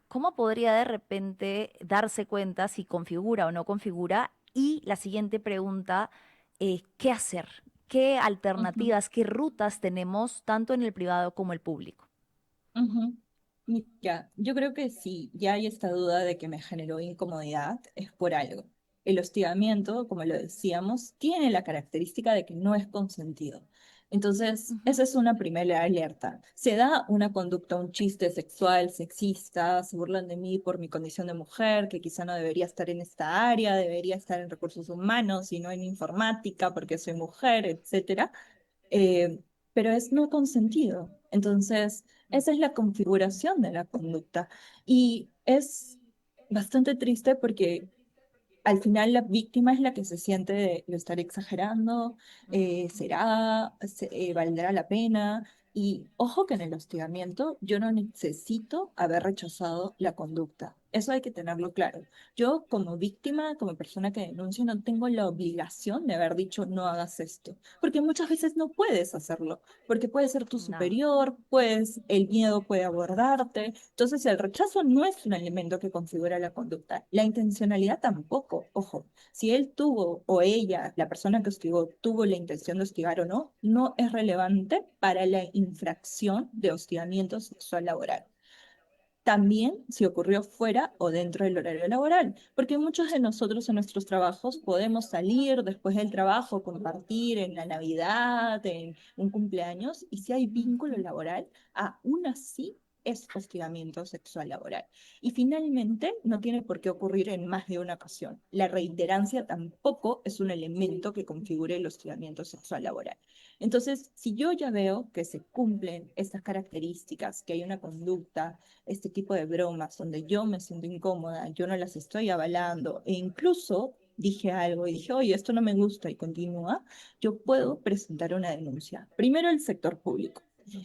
¿Cómo podría de repente darse cuenta si configura o no configura? Y la siguiente pregunta, ¿qué hacer? ¿Qué Ujú, alternativas, qué rutas tenemos tanto en el privado como el público? ujú. Mira, yo creo que si ya hay esta duda de que me generó incomodidad, es por algo. El hostigamiento, como lo decíamos, tiene la característica de que no es consentido. Entonces, Ujú. esa es una primera alerta. Se da una conducta, un chiste sexual, sexista, se burlan de mí por mi condición de mujer, que quizá no debería estar en esta área, debería estar en recursos humanos y no en informática porque soy mujer, etcétera, eh, pero es no consentido. Entonces, esa es la configuración de la conducta. Y es bastante triste porque al final la víctima es la que se siente de lo estar exagerando, valdrá la pena. Y ojo que en el hostigamiento yo no necesito haber rechazado la conducta. Eso hay que tenerlo claro. Yo como víctima, como persona que denuncia, no tengo la obligación de haber dicho no hagas esto, porque muchas veces no puedes hacerlo, porque puede ser tu No. superior, pues el miedo puede abordarte. Entonces el rechazo no es un elemento que configura la conducta, la intencionalidad tampoco, ojo. Si él tuvo o ella, la persona que hostigó, tuvo la intención de hostigar o no, no es relevante para la infracción de hostigamiento sexual laboral. También si ocurrió fuera o dentro del horario laboral, porque muchos de nosotros en nuestros trabajos podemos salir después del trabajo, compartir en la Navidad, en un cumpleaños, y si hay vínculo Ujú. laboral, aún así es hostigamiento sexual laboral. Y finalmente, no tiene por qué ocurrir en más de una ocasión. La reiterancia tampoco es un elemento que configure el hostigamiento sexual laboral. Entonces, si yo ya veo que se cumplen estas características, que hay una conducta, este tipo de bromas donde yo me siento incómoda, yo no las estoy avalando e incluso dije algo y dije, oye, esto no me gusta y continúa, yo puedo presentar una denuncia. Primero el sector público.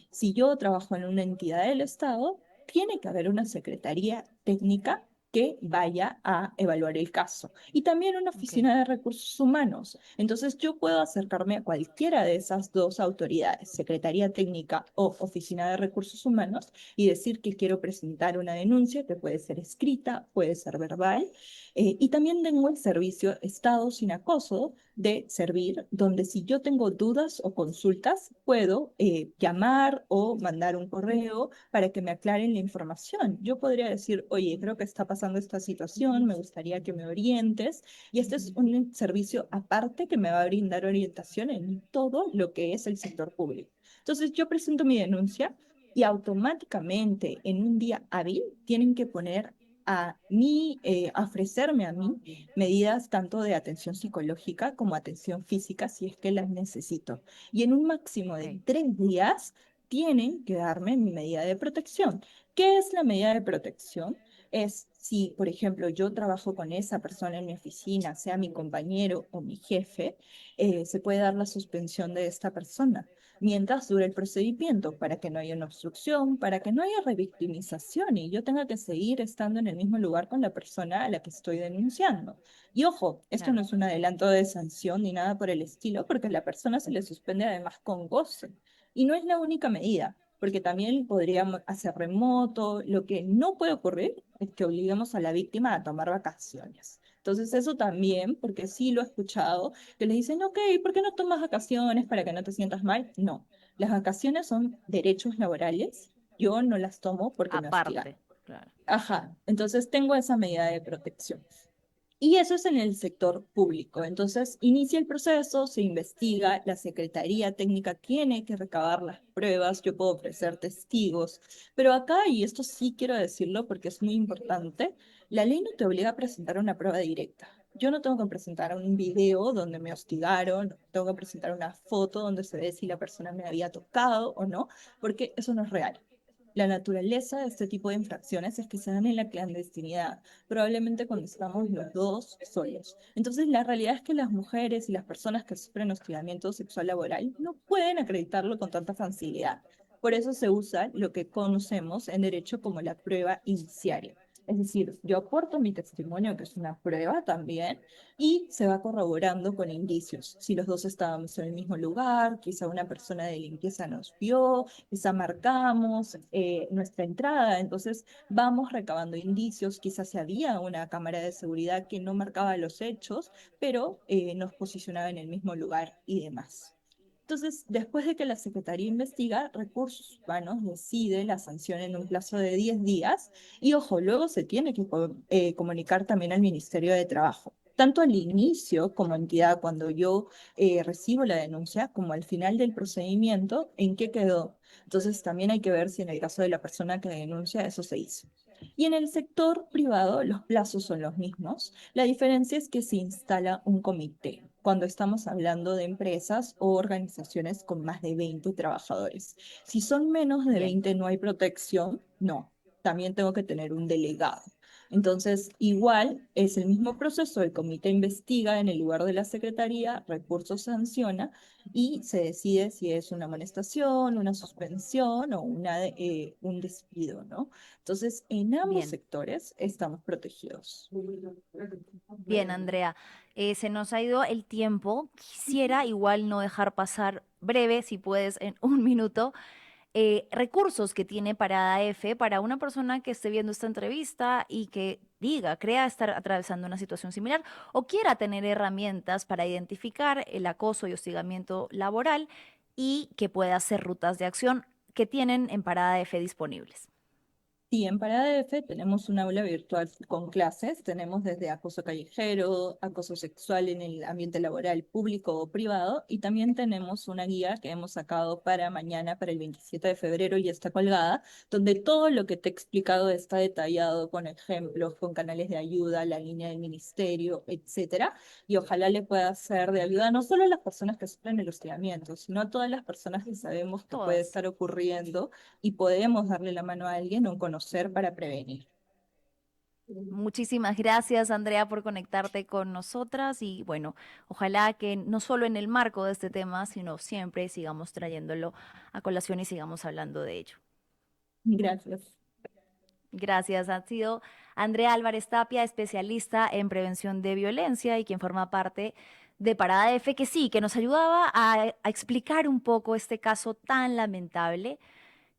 Si yo trabajo en una entidad del Estado, tiene que haber una secretaría técnica que vaya a evaluar el caso. Y también una Ok, oficina de recursos humanos. Entonces yo puedo acercarme a cualquiera de esas dos autoridades, Secretaría Técnica o Oficina de Recursos Humanos, y decir que quiero presentar una denuncia que puede ser escrita, puede ser verbal. Y también tengo el servicio Estado sin acoso de servir, donde si yo tengo dudas o consultas, puedo llamar o mandar un correo para que me aclaren la información. Yo podría decir, oye, creo que está pasando esta situación, me gustaría que me orientes, y este es un servicio aparte que me va a brindar orientación en todo lo que es el sector público. Entonces, yo presento mi denuncia y automáticamente en un día hábil tienen que poner a mí, ofrecerme a mí medidas tanto de atención psicológica como atención física si es que las necesito. Y en un máximo de ok. 3 días tienen que darme mi medida de protección. ¿Qué es la medida de protección? Es si, por ejemplo, yo trabajo con esa persona en mi oficina, sea mi compañero o mi jefe, se puede dar la suspensión de esta persona mientras dure el procedimiento, para que no haya una obstrucción, para que no haya revictimización y yo tenga que seguir estando en el mismo lugar con la persona a la que estoy denunciando. Y ojo, esto no Claro. es un adelanto de sanción ni nada por el estilo, porque a la persona se le suspende además con goce. Y no es la única medida, porque también podríamos hacer remoto. Lo que no puede ocurrir es que obliguemos a la víctima a tomar vacaciones. Entonces eso también, porque sí lo he escuchado, que le dicen, ok, ¿por qué no tomas vacaciones para que no te sientas mal? No, las vacaciones son derechos laborales, yo no las tomo porque me hostigan. Aparte, claro. Ajá, entonces tengo esa medida de protección. Y eso es en el sector público. Entonces, inicia el proceso, se investiga, la Secretaría Técnica tiene que recabar las pruebas, yo puedo ofrecer testigos, pero acá, y esto sí quiero decirlo porque es muy importante, la ley no te obliga a presentar una prueba directa. Yo no tengo que presentar un video donde me hostigaron, no tengo que presentar una foto donde se ve si la persona me había tocado o no, porque eso no es real. La naturaleza de este tipo de infracciones es que se dan en la clandestinidad, probablemente cuando estamos los dos solos. Entonces, la realidad es que las mujeres y las personas que sufren hostigamiento sexual laboral no pueden acreditarlo con tanta facilidad. Por eso se usa lo que conocemos en derecho como la prueba indiciaria. Es decir, yo aporto mi testimonio, que es una prueba también, y se va corroborando con indicios. Si los dos estábamos en el mismo lugar, quizá una persona de limpieza nos vio, quizá marcamos nuestra entrada, entonces vamos recabando indicios, quizás si había una cámara de seguridad que no marcaba los hechos, pero nos posicionaba en el mismo lugar y demás. Entonces, después de que la Secretaría investiga, Recursos Humanos decide la sanción en un plazo de 10 días y, ojo, luego se tiene que comunicar también al Ministerio de Trabajo. Tanto al inicio como entidad, cuando yo recibo la denuncia, como al final del procedimiento, en qué quedó. Entonces, también hay que ver si en el caso de la persona que denuncia eso se hizo. Y en el sector privado los plazos son los mismos. La diferencia es que se instala un comité cuando estamos hablando de empresas o organizaciones con más de 20 trabajadores. Si son menos de Bien. 20 no hay protección, no. También tengo que tener un delegado. Entonces, igual es el mismo proceso, el comité investiga en el lugar de la secretaría, recursos sanciona y se decide si es una amonestación, una suspensión o un despido, ¿no? Entonces, en ambos Bien. sectores estamos protegidos. Bien, Andrea. Se nos ha ido el tiempo. Quisiera igual no dejar pasar breve, si puedes, en un minuto, recursos que tiene Parada F para una persona que esté viendo esta entrevista y que diga, crea estar atravesando una situación similar o quiera tener herramientas para identificar el acoso y hostigamiento laboral y que pueda hacer rutas de acción que tienen en Parada F disponibles. Sí, en Paradef tenemos un aula virtual con clases. Tenemos desde acoso callejero, acoso sexual en el ambiente laboral público o privado, y también tenemos una guía que hemos sacado para mañana, para el 27 de febrero, y está colgada, donde todo lo que te he explicado está detallado con ejemplos, con canales de ayuda, la línea del ministerio, etcétera. Y ojalá le pueda ser de ayuda no solo a las personas que sufren el hostigamiento, sino a todas las personas que sabemos que puede Todas. estar ocurriendo y podemos darle la mano a alguien o conocer para prevenir. Muchísimas gracias, Andrea, por conectarte con nosotras y bueno, ojalá que no solo en el marco de este tema, sino siempre sigamos trayéndolo a colación y sigamos hablando de ello. Gracias. Gracias. Ha sido Andrea Álvarez Tapia, especialista en prevención de violencia y quien forma parte de Parada F, que sí, que nos ayudaba a explicar un poco este caso tan lamentable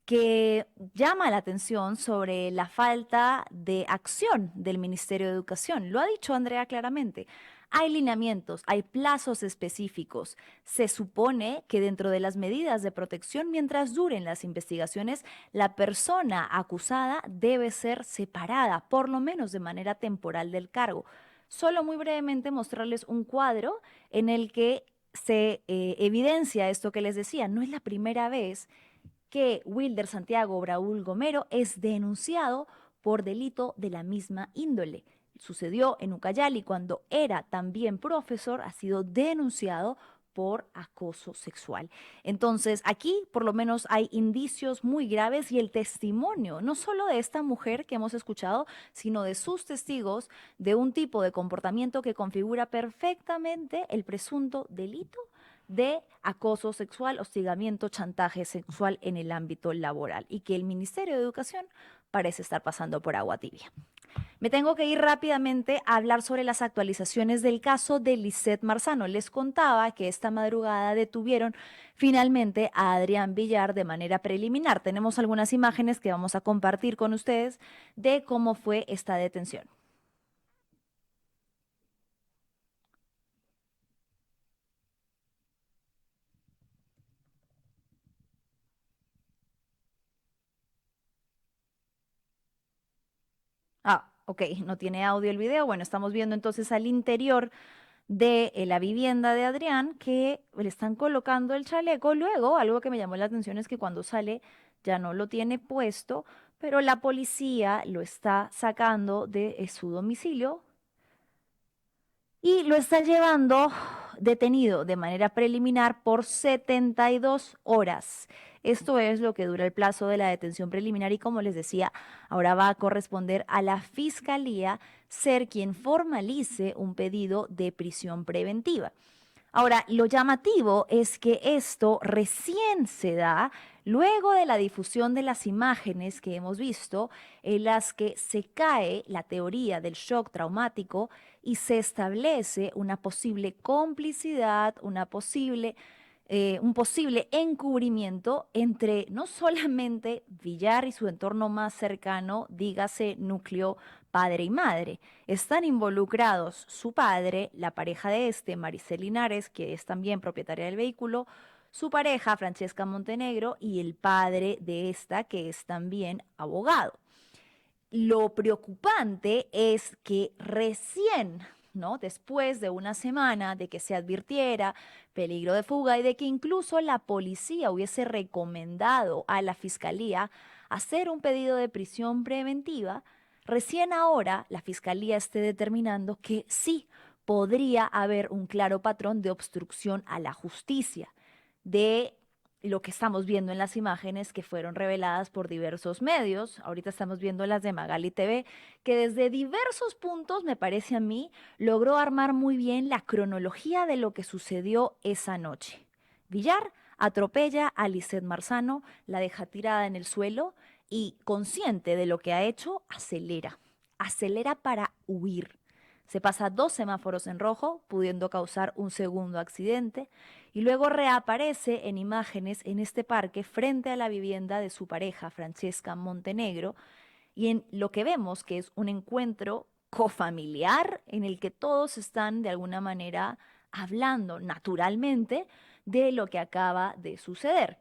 que llama la atención sobre la falta de acción del Ministerio de Educación. Lo ha dicho Andrea claramente. Hay lineamientos, hay plazos específicos. Se supone que dentro de las medidas de protección, mientras duren las investigaciones, la persona acusada debe ser separada, por lo menos de manera temporal del cargo. Solo muy brevemente mostrarles un cuadro en el que se evidencia esto que les decía. No es la primera vez que Wilder Santiago Braúl Gomero es denunciado por delito de la misma índole. Sucedió en Ucayali cuando era también profesor, ha sido denunciado por acoso sexual. Entonces, aquí por lo menos hay indicios muy graves y el testimonio, no solo de esta mujer que hemos escuchado, sino de sus testigos de un tipo de comportamiento que configura perfectamente el presunto delito de acoso sexual, hostigamiento, chantaje sexual en el ámbito laboral y que el Ministerio de Educación parece estar pasando por agua tibia. Me tengo que ir rápidamente a hablar sobre las actualizaciones del caso de Lisette Marzano. Les contaba que esta madrugada detuvieron finalmente a Adrián Villar de manera preliminar. Tenemos algunas imágenes que vamos a compartir con ustedes de cómo fue esta detención. Ah, ok, no tiene audio el video. Bueno, estamos viendo entonces al interior de la vivienda de Adrián que le están colocando el chaleco. Luego, algo que me llamó la atención es que cuando sale ya no lo tiene puesto, pero la policía lo está sacando de su domicilio y lo está llevando detenido de manera preliminar por 72 horas. Esto es lo que dura el plazo de la detención preliminar y como les decía, ahora va a corresponder a la Fiscalía ser quien formalice un pedido de prisión preventiva. Ahora, lo llamativo es que esto recién se da luego de la difusión de las imágenes que hemos visto en las que se cae la teoría del shock traumático y se establece una posible complicidad, un posible encubrimiento entre no solamente Villar y su entorno más cercano, dígase núcleo padre y madre. Están involucrados su padre, la pareja de este, Maricel Linares, que es también propietaria del vehículo, su pareja, Francesca Montenegro, y el padre de esta, que es también abogado. Lo preocupante es que recién, ¿no? Después de una semana de que se advirtiera peligro de fuga y de que incluso la policía hubiese recomendado a la fiscalía hacer un pedido de prisión preventiva, recién ahora la fiscalía esté determinando que sí podría haber un claro patrón de obstrucción a la justicia, de lo que estamos viendo en las imágenes que fueron reveladas por diversos medios. Ahorita estamos viendo las de Magali TV, que desde diversos puntos, me parece a mí, logró armar muy bien la cronología de lo que sucedió esa noche. Villar atropella a Lisette Marzano, la deja tirada en el suelo y, consciente de lo que ha hecho, acelera. Acelera para huir. Se pasa 2 semáforos en rojo, pudiendo causar un segundo accidente, y luego reaparece en imágenes en este parque frente a la vivienda de su pareja, Francesca Montenegro, y en lo que vemos que es un encuentro cofamiliar en el que todos están de alguna manera hablando naturalmente de lo que acaba de suceder.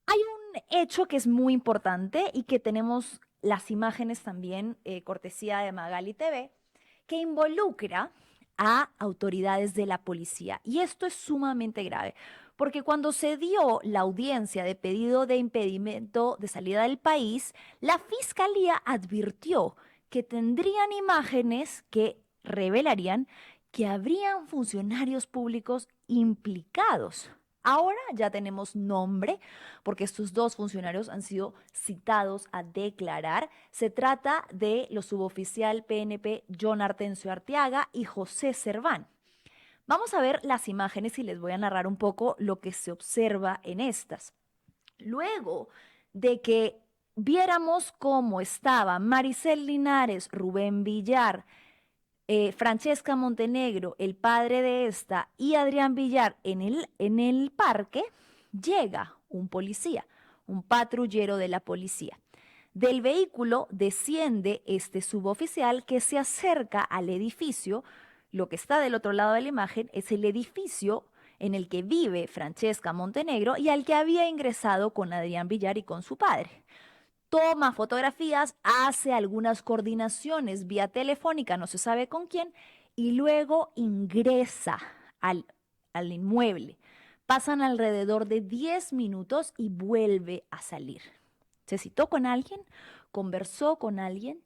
Hay un hecho que es muy importante y que tenemos las imágenes también, cortesía de Magali TV, que involucra a autoridades de la policía. Y esto es sumamente grave, porque cuando se dio la audiencia de pedido de impedimento de salida del país, la fiscalía advirtió que tendrían imágenes que revelarían que habrían funcionarios públicos implicados. Ahora ya tenemos nombre porque estos dos funcionarios han sido citados a declarar. Se trata de los suboficial PNP John Artencio Arteaga y José Serván. Vamos a ver las imágenes y les voy a narrar un poco lo que se observa en estas. Luego de que viéramos cómo estaba Maricel Linares, Rubén Villar, Francesca Montenegro, el padre de esta, y Adrián Villar en el parque, llega un policía, un patrullero de la policía. Del vehículo desciende este suboficial que se acerca al edificio. Lo que está del otro lado de la imagen es el edificio en el que vive Francesca Montenegro y al que había ingresado con Adrián Villar y con su padre. Toma fotografías, hace algunas coordinaciones vía telefónica, no se sabe con quién, y luego ingresa al inmueble. Pasan alrededor de 10 minutos y vuelve a salir. Se citó con alguien, conversó con alguien,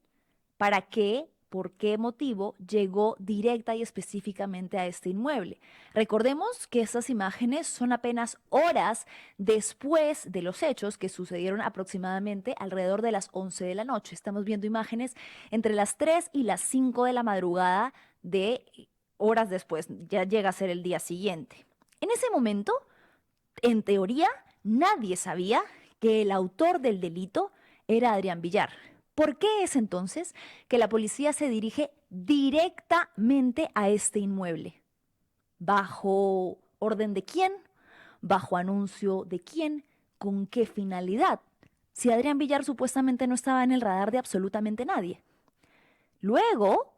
¿para qué? ¿Por qué motivo llegó directa y específicamente a este inmueble? Recordemos que estas imágenes son apenas horas después de los hechos que sucedieron aproximadamente alrededor de las 11 de la noche. Estamos viendo imágenes entre las 3 y las 5 de la madrugada de horas después, ya llega a ser el día siguiente. En ese momento, en teoría, nadie sabía que el autor del delito era Adrián Villar. ¿Por qué es entonces que la policía se dirige directamente a este inmueble? ¿Bajo orden de quién? ¿Bajo anuncio de quién? ¿Con qué finalidad? Si Adrián Villar supuestamente no estaba en el radar de absolutamente nadie. Luego,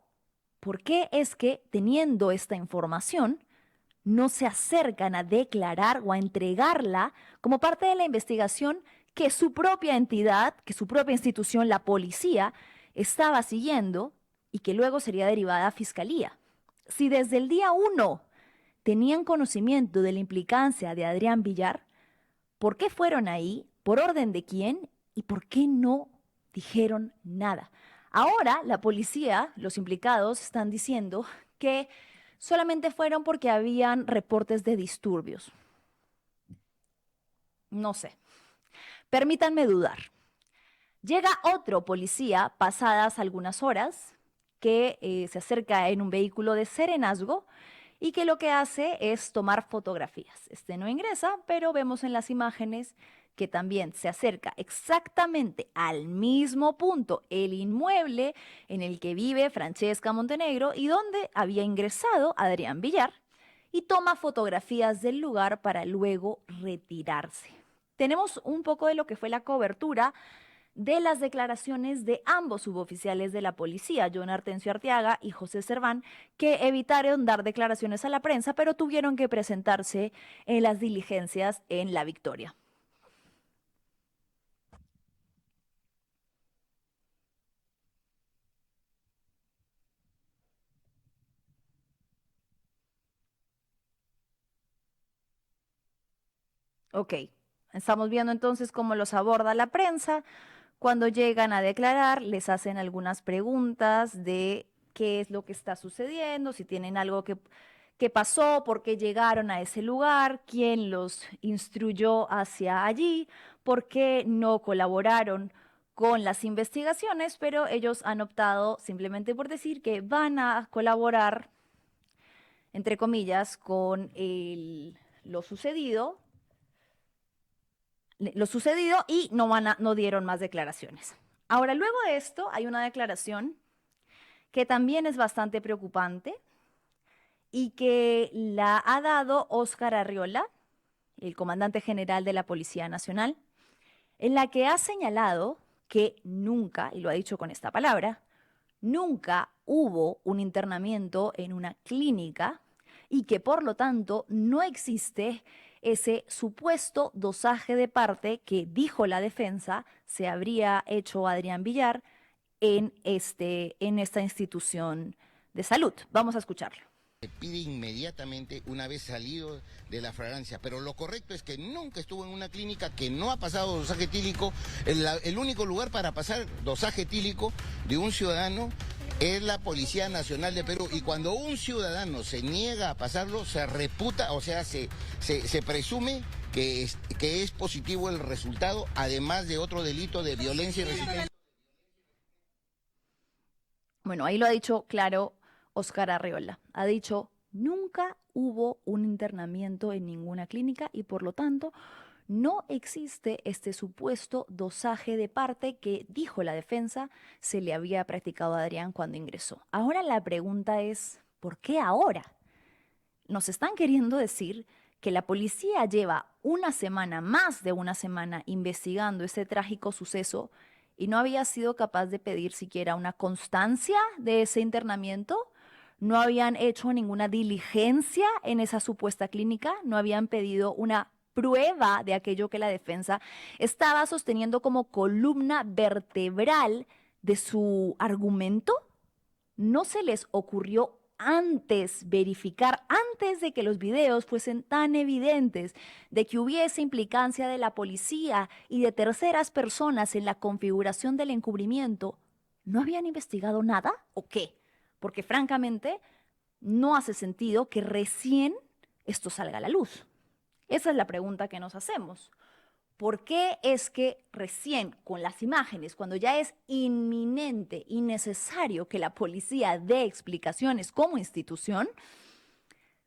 ¿por qué es que teniendo esta información no se acercan a declarar o a entregarla como parte de la investigación que su propia entidad, que su propia institución, la policía, estaba siguiendo y que luego sería derivada a fiscalía? Si desde el día 1 tenían conocimiento de la implicancia de Adrián Villar, ¿por qué fueron ahí? ¿Por orden de quién? ¿Y por qué no dijeron nada? Ahora la policía, los implicados, están diciendo que solamente fueron porque habían reportes de disturbios. No sé. Permítanme dudar. Llega otro policía, pasadas algunas horas, que se acerca en un vehículo de serenazgo y que lo que hace es tomar fotografías. Este no ingresa, pero vemos en las imágenes que también se acerca exactamente al mismo punto, el inmueble en el que vive Francesca Montenegro y donde había ingresado Adrián Villar, y toma fotografías del lugar para luego retirarse. Tenemos un poco de lo que fue la cobertura de las declaraciones de ambos suboficiales de la policía, John Artencio Arteaga y José Serván, que evitaron dar declaraciones a la prensa, pero tuvieron que presentarse en las diligencias en La Victoria. Ok, estamos viendo entonces cómo los aborda la prensa. Cuando llegan a declarar, les hacen algunas preguntas de qué es lo que está sucediendo, si tienen algo que pasó, por qué llegaron a ese lugar, quién los instruyó hacia allí, por qué no colaboraron con las investigaciones, pero ellos han optado simplemente por decir que van a colaborar, entre comillas, con lo sucedido y no dieron más declaraciones. Ahora, luego de esto, hay una declaración que también es bastante preocupante y que la ha dado Óscar Arriola, el comandante general de la Policía Nacional, en la que ha señalado que nunca, y lo ha dicho con esta palabra, nunca hubo un internamiento en una clínica y que por lo tanto no existe ese supuesto dosaje de parte que dijo la defensa se habría hecho Adrián Villar en esta institución de salud. Vamos a escucharlo. Se pide inmediatamente una vez salido de la flagrancia, pero lo correcto es que nunca estuvo en una clínica, que no ha pasado dosaje etílico. El único lugar para pasar dosaje etílico de un ciudadano es la Policía Nacional de Perú, y cuando un ciudadano se niega a pasarlo, se reputa, o sea, se presume que es positivo el resultado, además de otro delito de violencia y resistencia. Bueno, ahí lo ha dicho claro Óscar Arreola. Ha dicho, nunca hubo un internamiento en ninguna clínica y por lo tanto no existe este supuesto dosaje de parte que, dijo la defensa, se le había practicado a Adrián cuando ingresó. Ahora la pregunta es, ¿por qué ahora? Nos están queriendo decir que la policía lleva una semana, más de una semana, investigando ese trágico suceso y no había sido capaz de pedir siquiera una constancia de ese internamiento. No habían hecho ninguna diligencia en esa supuesta clínica, no habían pedido una prueba de aquello que la defensa estaba sosteniendo como columna vertebral de su argumento. ¿No se les ocurrió antes verificar, antes de que los videos fuesen tan evidentes, de que hubiese implicancia de la policía y de terceras personas en la configuración del encubrimiento? ¿No habían investigado nada o qué? Porque francamente no hace sentido que recién esto salga a la luz. Esa es la pregunta que nos hacemos. ¿Por qué es que recién con las imágenes, cuando ya es inminente y necesario que la policía dé explicaciones como institución,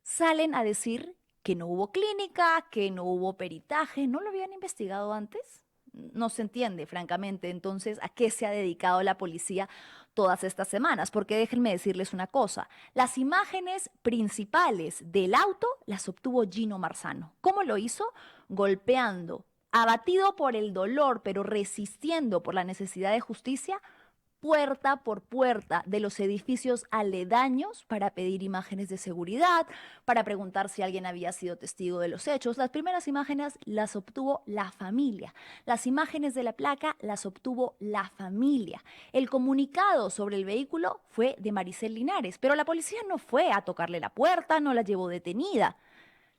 salen a decir que no hubo clínica, que no hubo peritaje? ¿No lo habían investigado antes? No se entiende, francamente, entonces, a qué se ha dedicado la policía todas estas semanas, porque déjenme decirles una cosa, las imágenes principales del auto las obtuvo Gino Marzano. ¿Cómo lo hizo? Golpeando, abatido por el dolor, pero resistiendo por la necesidad de justicia, puerta por puerta de los edificios aledaños para pedir imágenes de seguridad, para preguntar si alguien había sido testigo de los hechos. Las primeras imágenes las obtuvo la familia. Las imágenes de la placa las obtuvo la familia. El comunicado sobre el vehículo fue de Maricel Linares, pero la policía no fue a tocarle la puerta, no la llevó detenida.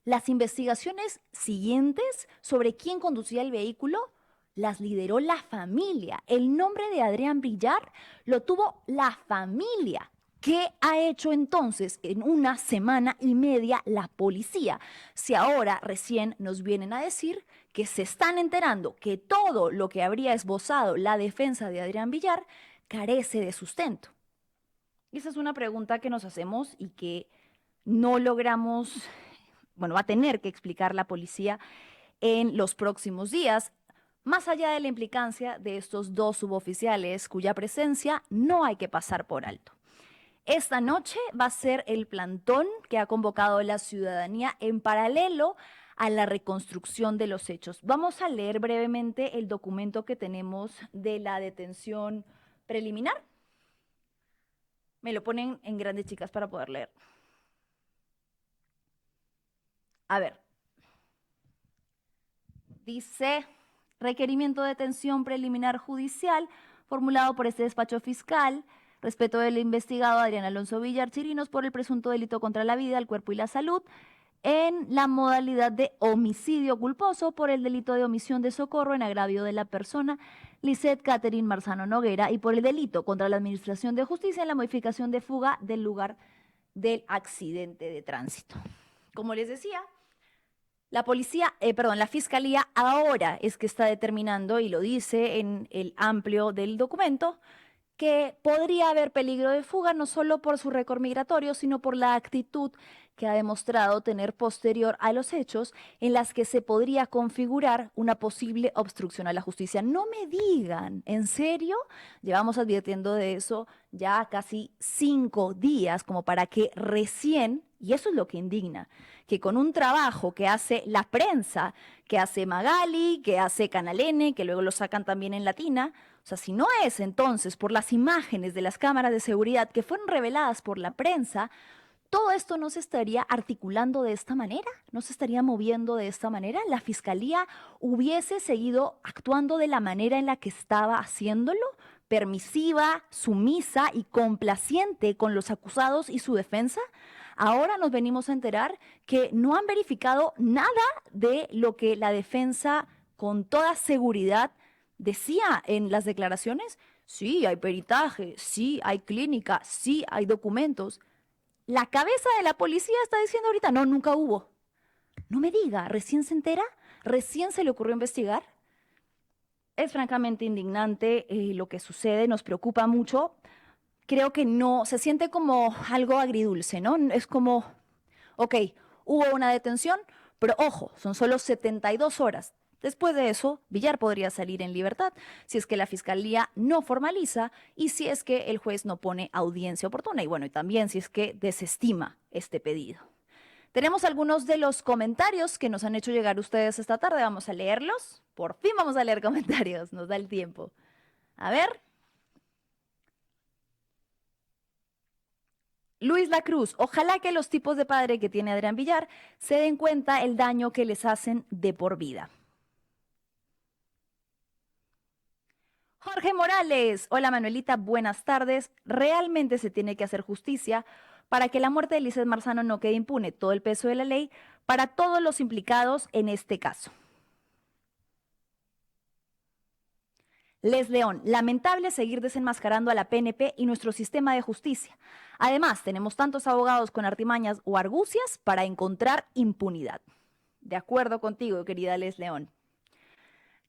Las investigaciones siguientes sobre quién conducía el vehículo las lideró la familia. El nombre de Adrián Villar lo tuvo la familia. ¿Qué ha hecho entonces en una semana y media la policía? Si ahora recién nos vienen a decir que se están enterando que todo lo que habría esbozado la defensa de Adrián Villar carece de sustento. Esa es una pregunta que nos hacemos y que no logramos, va a tener que explicar la policía en los próximos días. Más allá de la implicancia de estos dos suboficiales cuya presencia no hay que pasar por alto. Esta noche va a ser el plantón que ha convocado la ciudadanía en paralelo a la reconstrucción de los hechos. Vamos a leer brevemente el documento que tenemos de la detención preliminar. Me lo ponen en grandes, chicas, para poder leer. A ver. Dice: requerimiento de detención preliminar judicial formulado por este despacho fiscal respecto del investigado Adrián Alonso Villar Chirinos por el presunto delito contra la vida, el cuerpo y la salud en la modalidad de homicidio culposo por el delito de omisión de socorro en agravio de la persona Lisette Catherine Marzano Noguera y por el delito contra la administración de justicia en la modificación de fuga del lugar del accidente de tránsito. Como les decía, la Fiscalía ahora es que está determinando, y lo dice en el amplio del documento, que podría haber peligro de fuga no solo por su récord migratorio, sino por la actitud que ha demostrado tener posterior a los hechos en las que se podría configurar una posible obstrucción a la justicia. No me digan, ¿en serio? Llevamos advirtiendo de eso ya casi 5 días, como para que recién, y eso es lo que indigna, que con un trabajo que hace la prensa, que hace Magali, que hace Canal N, que luego lo sacan también en Latina, o sea, si no es entonces por las imágenes de las cámaras de seguridad que fueron reveladas por la prensa, todo esto no se estaría articulando de esta manera, no se estaría moviendo de esta manera. La fiscalía hubiese seguido actuando de la manera en la que estaba haciéndolo, permisiva, sumisa y complaciente con los acusados y su defensa. Ahora nos venimos a enterar que no han verificado nada de lo que la defensa con toda seguridad decía en las declaraciones. Sí, hay peritaje, sí, hay clínica, sí, hay documentos. La cabeza de la policía está diciendo ahorita, no, nunca hubo. No me diga, ¿recién se entera? ¿Recién se le ocurrió investigar? Es francamente indignante lo que sucede, nos preocupa mucho. Creo que no, se siente como algo agridulce, ¿no? Es como, ok, hubo una detención, pero ojo, son solo 72 horas. Después de eso, Villar podría salir en libertad si es que la fiscalía no formaliza y si es que el juez no pone audiencia oportuna y bueno, y también si es que desestima este pedido. Tenemos algunos de los comentarios que nos han hecho llegar ustedes esta tarde. Vamos a leerlos. Por fin vamos a leer comentarios. Nos da el tiempo. A ver. Luis La Cruz. Ojalá que los tipos de padre que tiene Adrián Villar se den cuenta el daño que les hacen de por vida. Jorge Morales. Hola Manuelita, buenas tardes. Realmente se tiene que hacer justicia para que la muerte de Lizeth Marzano no quede impune. Todo el peso de la ley para todos los implicados en este caso. Les León, lamentable seguir desenmascarando a la PNP y nuestro sistema de justicia. Además, tenemos tantos abogados con artimañas o argucias para encontrar impunidad. De acuerdo contigo, querida Les León.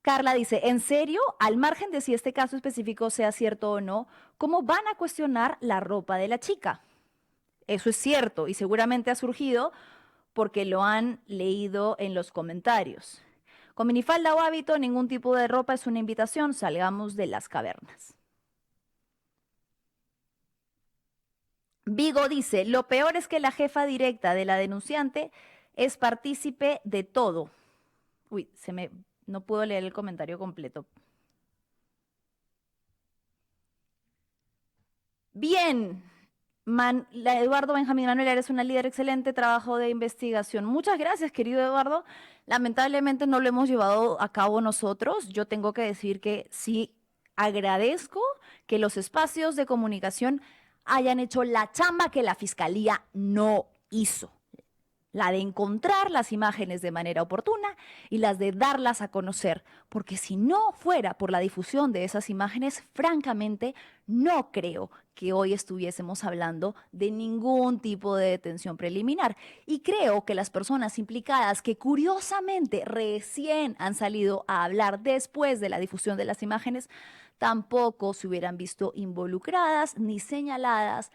Carla dice, ¿en serio? Al margen de si este caso específico sea cierto o no, ¿cómo van a cuestionar la ropa de la chica? Eso es cierto y seguramente ha surgido porque lo han leído en los comentarios. Con minifalda o hábito, ningún tipo de ropa es una invitación, salgamos de las cavernas. Vigo dice, lo peor es que la jefa directa de la denunciante es partícipe de todo. Uy, no puedo leer el comentario completo. Bien. Eduardo Benjamín Manuel, eres una líder excelente, trabajo de investigación. Muchas gracias, querido Eduardo. Lamentablemente no lo hemos llevado a cabo nosotros. Yo tengo que decir que sí agradezco que los espacios de comunicación hayan hecho la chamba que la Fiscalía no hizo. La de encontrar las imágenes de manera oportuna y las de darlas a conocer, porque si no fuera por la difusión de esas imágenes, francamente, no creo que hoy estuviésemos hablando de ningún tipo de detención preliminar. Y creo que las personas implicadas que curiosamente recién han salido a hablar después de la difusión de las imágenes, tampoco se hubieran visto involucradas ni señaladas,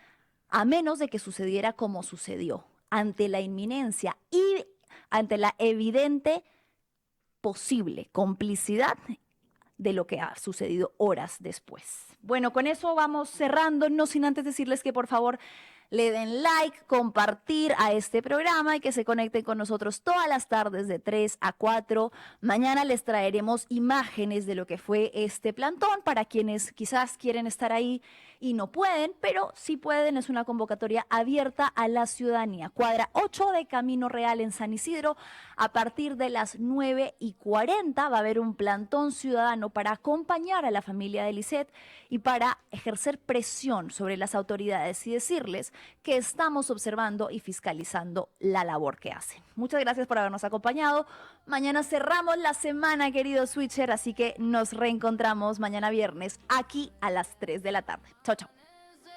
a menos de que sucediera como sucedió, ante la inminencia y ante la evidente posible complicidad de lo que ha sucedido horas después. Bueno, con eso vamos cerrando, no sin antes decirles que por favor le den like, compartir a este programa y que se conecten con nosotros todas las tardes de 3 a 4. Mañana les traeremos imágenes de lo que fue este plantón para quienes quizás quieren estar ahí y no pueden, pero sí pueden. Es una convocatoria abierta a la ciudadanía. Cuadra 8 de Camino Real en San Isidro. A partir de las 9:40 va a haber un plantón ciudadano para acompañar a la familia de Lizeth y para ejercer presión sobre las autoridades y decirles que estamos observando y fiscalizando la labor que hacen. Muchas gracias por habernos acompañado. Mañana cerramos la semana, querido Switcher, así que nos reencontramos mañana viernes aquí a las 3 de la tarde. Chao, chao.